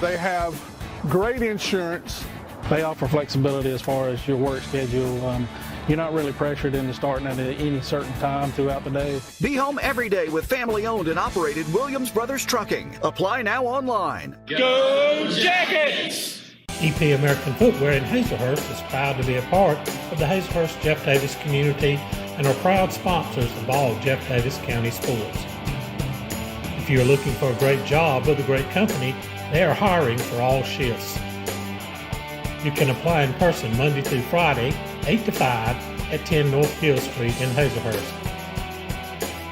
They have great insurance. They offer flexibility as far as your work schedule. You're not really pressured into starting at any certain time throughout the day. Be home every day with family-owned and operated Williams Brothers Trucking. Apply now online. Go Jackets! EP American Footwear in Hazelhurst is proud to be a part of the Hazelhurst Jeff Davis community and are proud sponsors of all Jeff Davis County sports. If you're looking for a great job with a great company, they are hiring for all shifts. You can apply in person Monday through Friday, 8 to 5 at 10 North Gill Street in Hazelhurst.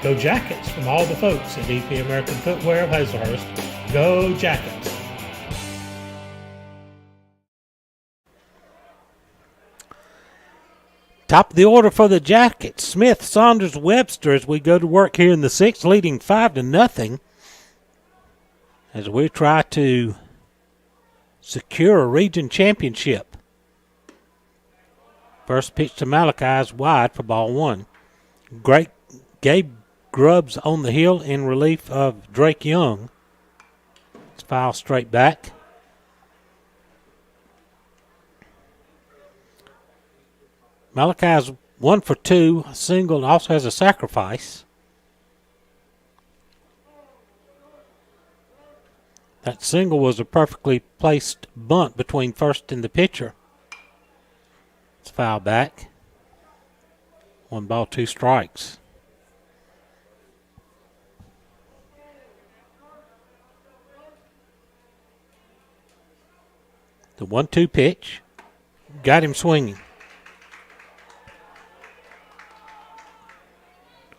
Go Jackets from all the folks at EP American Footwear of Hazelhurst. Go Jackets! Top of the order for the Jackets, Smith, Saunders, Webster as we go to work here in the 6th, leading 5-0 as we try to secure a region championship. First pitch to Malachi is wide for ball 1. Great Gabe Grubbs on the hill in relief of Drake Young. It's foul straight back. Malachi's 1 for 2, a single, and also has a sacrifice. That single was a perfectly placed bunt between first and the pitcher. It's foul back. 1 ball, 2 strikes. The 1-2 pitch got him swinging.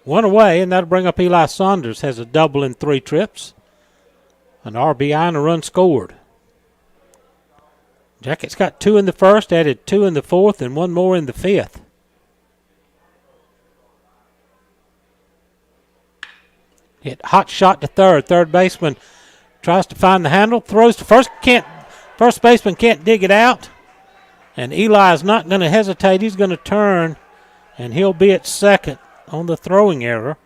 1 away, and that'll bring up Eli Saunders. Has a double in 3 trips. An RBI and a run scored. Jackets got 2 in the 1st, added 2 in the 4th, and 1 more in the 5th. Hit hot shot to third. Third baseman tries to find the handle, throws to first. First baseman can't dig it out. And Eli is not going to hesitate. He's going to turn, and he'll be at second on the throwing error.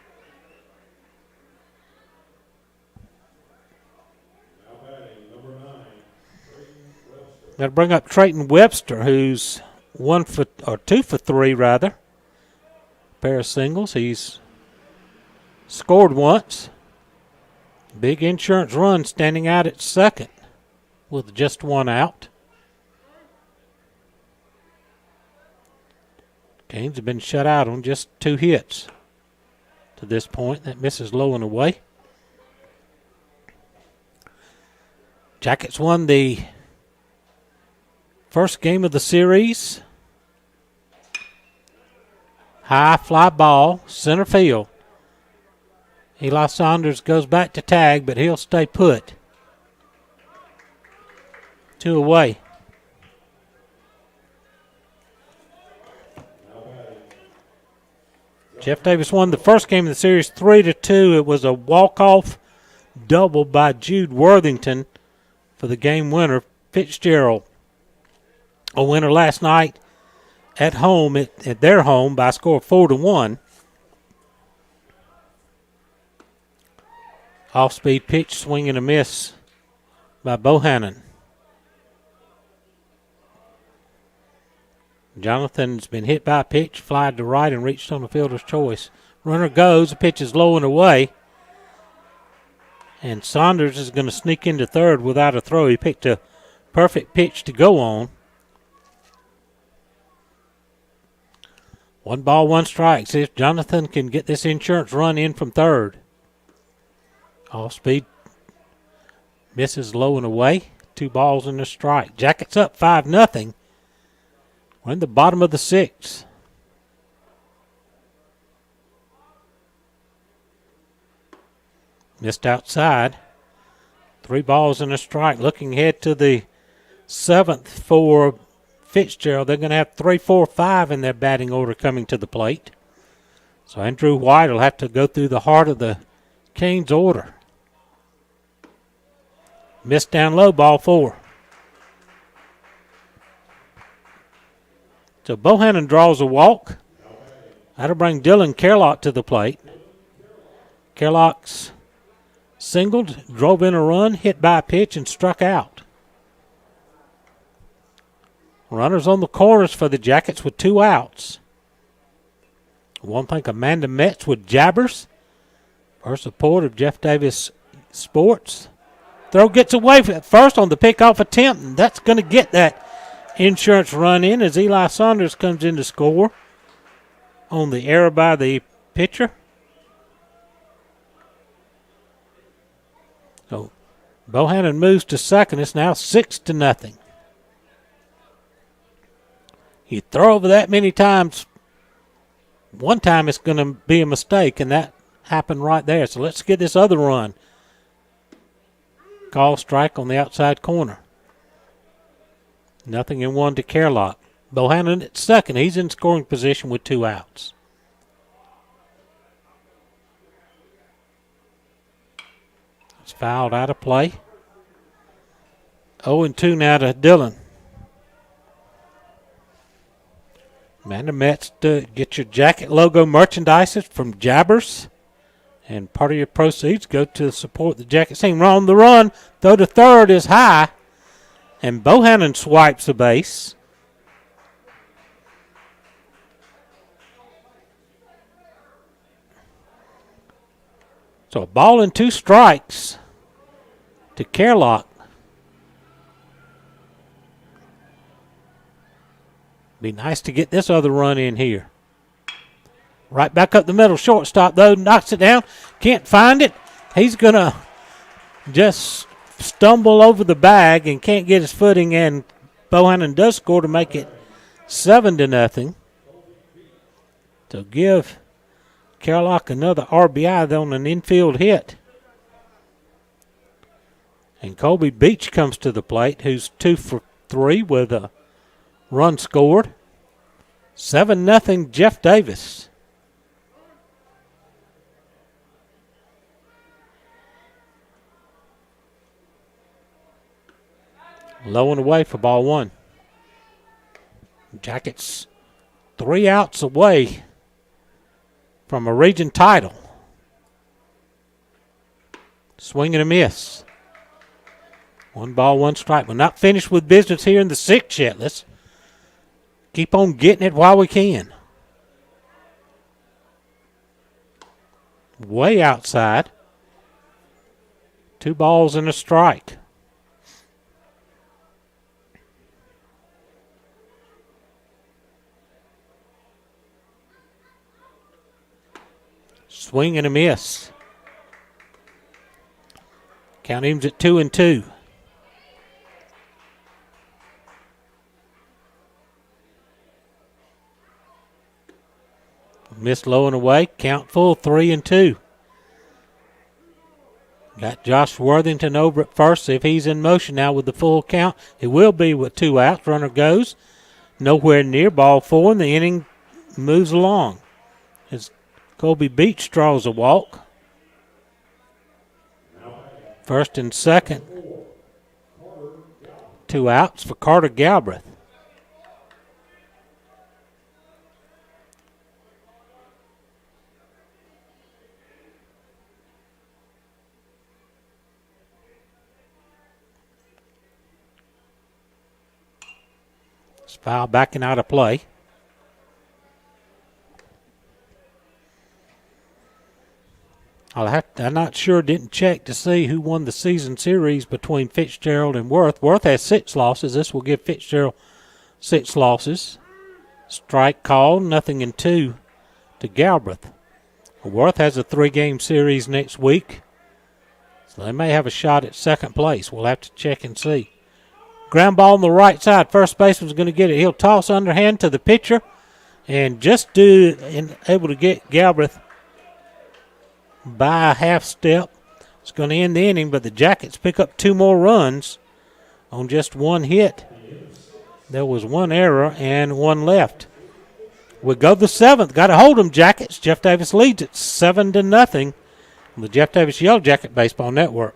That'll bring up Trayton Webster, who's 2 for 3 rather. Pair of singles. He's scored once. Big insurance run standing out at second with just 1 out. Canes have been shut out on just 2 hits to this point. That misses low and away. Jackets won the first game of the series. High fly ball, center field. Eli Saunders goes back to tag, but he'll stay put. 2 away. Jeff Davis won the first game of the series 3-2. It was a walk-off double by Jude Worthington for the game winner, Fitzgerald. A winner last night at home, at their home, by a score of 4-1. Off-speed pitch, swing and a miss by Bohannon. Jonathan's been hit by a pitch, flied to right and reached on the fielder's choice. Runner goes, the pitch is low and away. And Saunders is going to sneak into third without a throw. He picked a perfect pitch to go on. 1 ball, 1 strike. See if Jonathan can get this insurance run in from third. Off speed misses low and away. 2 balls and a strike. Jackets up 5-0. We're in the bottom of the 6th. Missed outside. 3 balls and a strike. Looking ahead to the 7th for Fitzgerald. They're going to have 3, 4, 5 in their batting order coming to the plate. So Andrew White will have to go through the heart of the Canes order. Missed down low, ball 4. So Bohannon draws a walk. That'll bring Dylan Kerlock to the plate. Kerlock's singled, drove in a run, hit by a pitch, and struck out. Runners on the corners for the Jackets with 2 outs. One think Amanda Metz with jabbers. First support of Jeff Davis Sports. Throw gets away at first on the pickoff attempt, and that's going to get that insurance run in as Eli Saunders comes in to score on the error by the pitcher. So Bohannon moves to second. It's now 6-0. You throw over that many times, one time it's going to be a mistake, and that happened right there. So let's get this other run. Call strike on the outside corner. 0-1 to Kerlock. Bohannon at second. He's in scoring position with 2 outs. It's fouled out of play. 0-2 now to Dillon. Amanda Metz, to get your jacket logo merchandise from Jabbers. And part of your proceeds go to support the Jacket team. On the run, throw to third is high. And Bohannon swipes the base. So a ball and 2 strikes to Kerlock. Be nice to get this other run in here. Right back up the middle. Shortstop, though, knocks it down. Can't find it. He's going to just stumble over the bag and can't get his footing, and Bohannon does score to make it 7-0. So give Kerlock another RBI on an infield hit. And Colby Beach comes to the plate, who's 2 for 3 with a run scored. 7-0 Jeff Davis. Low and away for ball 1. Jackets 3 outs away from a region title. Swing and a miss. 1 ball, 1 strike. We're not finished with business here in the 6th yet. Let's keep on getting it while we can. Way outside. 2 balls and a strike. Swing and a miss. Count him at 2-2. Missed low and away. Count full, 3-2. Got Josh Worthington over at first. See if he's in motion now with the full count. He will be with 2 outs. Runner goes. Nowhere near. Ball 4, and the inning moves along as Colby Beach draws a walk. First and second. 2 outs for Carter Galbraith. It's foul backing out of play. I'm not sure, didn't check to see who won the season series between Fitzgerald and Worth. Worth has 6 losses. This will give Fitzgerald 6 losses. Strike call, 0-2 to Galbraith. Worth has a 3-game series next week, so they may have a shot at second place. We'll have to check and see. Ground ball on the right side. First baseman's going to get it. He'll toss underhand to the pitcher and just able to get Galbraith by a half step. It's going to end the inning, but the Jackets pick up 2 more runs on just 1 hit. There was 1 error and 1 left. We go to the 7th. Got to hold them, Jackets. Jeff Davis leads it 7-0 on the Jeff Davis Yellow Jacket Baseball Network.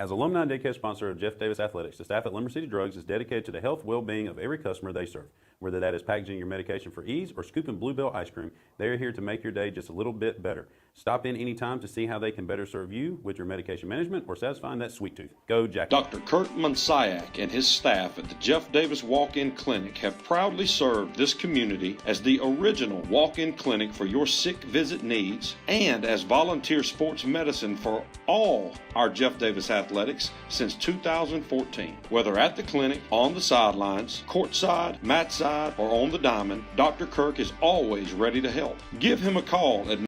As alumni and daycare sponsor of Jeff Davis Athletics, the staff at Limber City Drugs is dedicated to the health and well-being of every customer they serve. Whether that is packaging your medication for ease or scooping Bluebell ice cream, they are here to make your day just a little bit better. Stop in anytime to see how they can better serve you with your medication management or satisfying that sweet tooth. Go Jack. Dr. Kurt Monsiak and his staff at the Jeff Davis Walk-In Clinic have proudly served this community as the original walk-in clinic for your sick visit needs and as volunteer sports medicine for all our Jeff Davis athletics since 2014. Whether at the clinic, on the sidelines, courtside, mat side, or on the diamond, Dr. Kirk is always ready to help. Give him a call at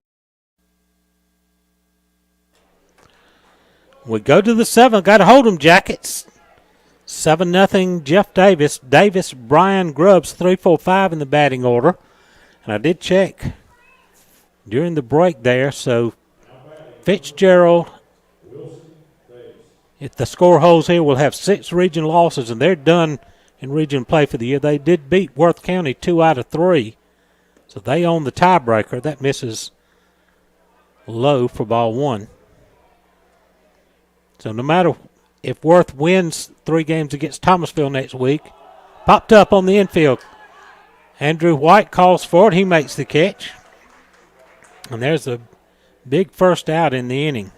We go to the 7th. Got to hold them, Jackets. 7-0 Jeff Davis. Davis, Brian Grubbs, 3-4-5 in the batting order. And I did check during the break there. So Fitzgerald, if the score holds here, will have 6 region losses, and they're done in region play for the year. They did beat Worth County 2 out of 3. So they own the tiebreaker. That misses low for ball 1. So no matter if Worth wins 3 games against Thomasville next week, popped up on the infield. Andrew White calls for it. He makes the catch. And there's a big first out in the inning.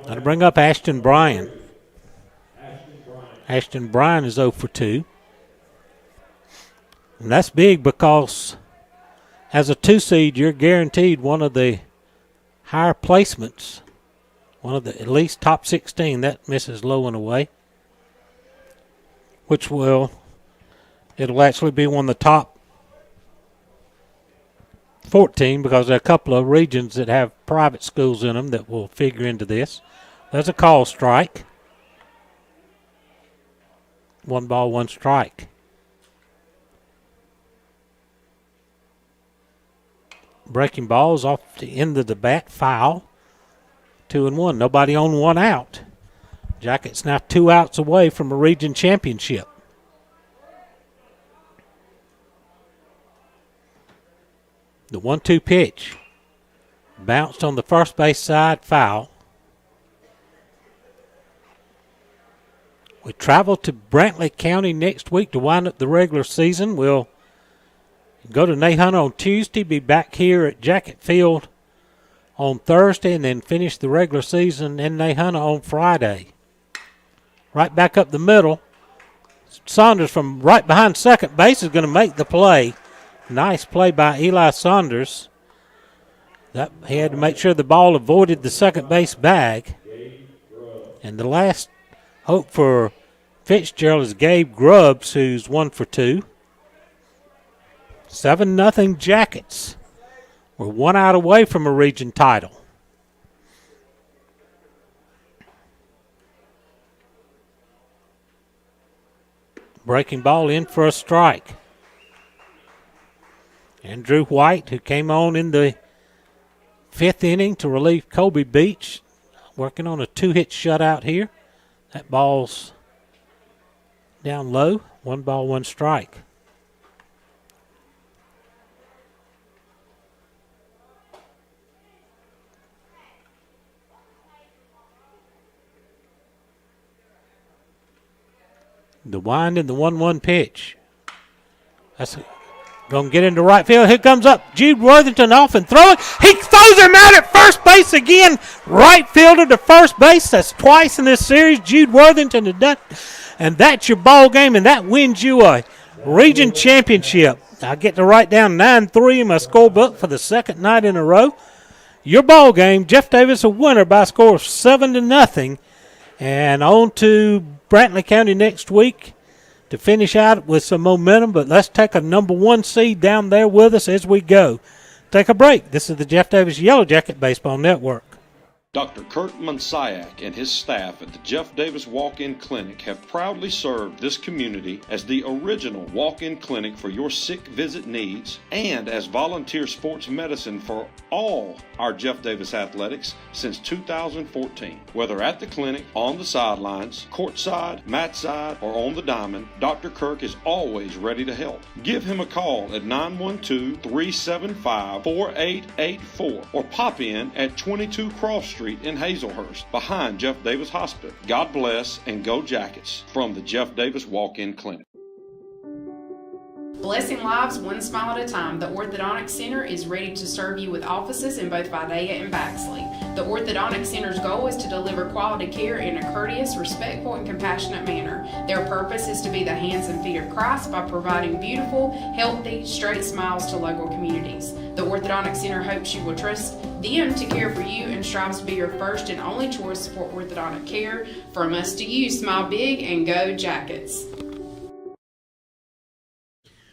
That'll bring up Ashton Bryan. Ashton Bryan is 0 for 2. And that's big because as a 2 seed, you're guaranteed one of the higher placements, one of the at least top 16. That misses low and away, which it'll actually be one of the top 14 because there are a couple of regions that have private schools in them that will figure into this. There's a call strike. 1 ball, 1 strike. Breaking balls off the end of the bat, foul. 2-1. Nobody on 1 out. Jackets now 2 outs away from a region championship. The 1-2 pitch. Bounced on the first base side, foul. We travel to Brantley County next week to wind up the regular season. We'll go to Nahunta on Tuesday, be back here at Jacket Field on Thursday, and then finish the regular season in Nahunta on Friday. Right back up the middle. Saunders from right behind second base is going to make the play. Nice play by Eli Saunders. He had to make sure the ball avoided the second base bag. And the last hope for Fitzgerald is Gabe Grubbs, who's 1 for 2. 7-0 Jackets. We're 1 out away from a region title. Breaking ball in for a strike. Andrew White, who came on in the 5th inning to relieve Kobe Beach, working on a 2-hit shutout here. That ball's down low. 1 ball, 1 strike. The wind and the 1-1 pitch. That's going to get into right field. Here comes up Jude Worthington off and throwing. He throws him out at first base again. Right fielder to first base. That's twice in this series. Jude Worthington has done. And that's your ball game, and that wins you a region championship. I get to write down 9-3 in my scorebook for the 2nd night in a row. Your ball game, Jeff Davis a winner by a score of 7-0. And on to Brantley County next week to finish out with some momentum. But let's take a number 1 seed down there with us as we go. Take a break. This is the Jeff Davis Yellow Jacket Baseball Network. Dr. Kurt Munsiak and his staff at the Jeff Davis Walk-In Clinic have proudly served this community as the original walk-in clinic for your sick visit needs and as volunteer sports medicine for all our Jeff Davis athletics since 2014. Whether at the clinic, on the sidelines, courtside, mat side, or on the diamond, Dr. Kirk is always ready to help. Give him a call at 912-375-4884 or pop in at 22 Cross Street in Hazelhurst, behind Jeff Davis Hospital. God bless and go Jackets from the Jeff Davis Walk-In Clinic. Blessing lives one smile at a time, the Orthodontic Center is ready to serve you with offices in both Vidalia and Baxley. The Orthodontic Center's goal is to deliver quality care in a courteous, respectful, and compassionate manner. Their purpose is to be the hands and feet of Christ by providing beautiful, healthy, straight smiles to local communities. The Orthodontic Center hopes you will trust them to care for you and strives to be your first and only choice for orthodontic care. From us to you, smile big and go Jackets.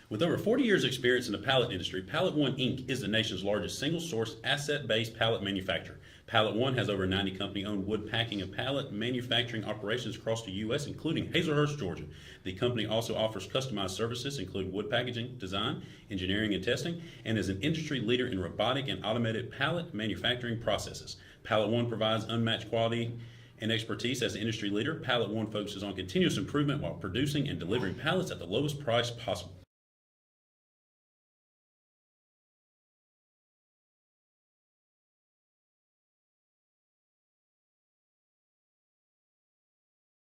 With over 40 years' experience in the pallet industry, Pallet One Inc. is the nation's largest single-source, asset-based pallet manufacturer. Pallet One has over 90 company-owned wood packing and pallet manufacturing operations across the U.S., including Hazelhurst, Georgia. The company also offers customized services, including wood packaging, design, engineering, and testing, and is an industry leader in robotic and automated pallet manufacturing processes. Pallet One provides unmatched quality and expertise as an industry leader. Pallet One focuses on continuous improvement while producing and delivering pallets at the lowest price possible.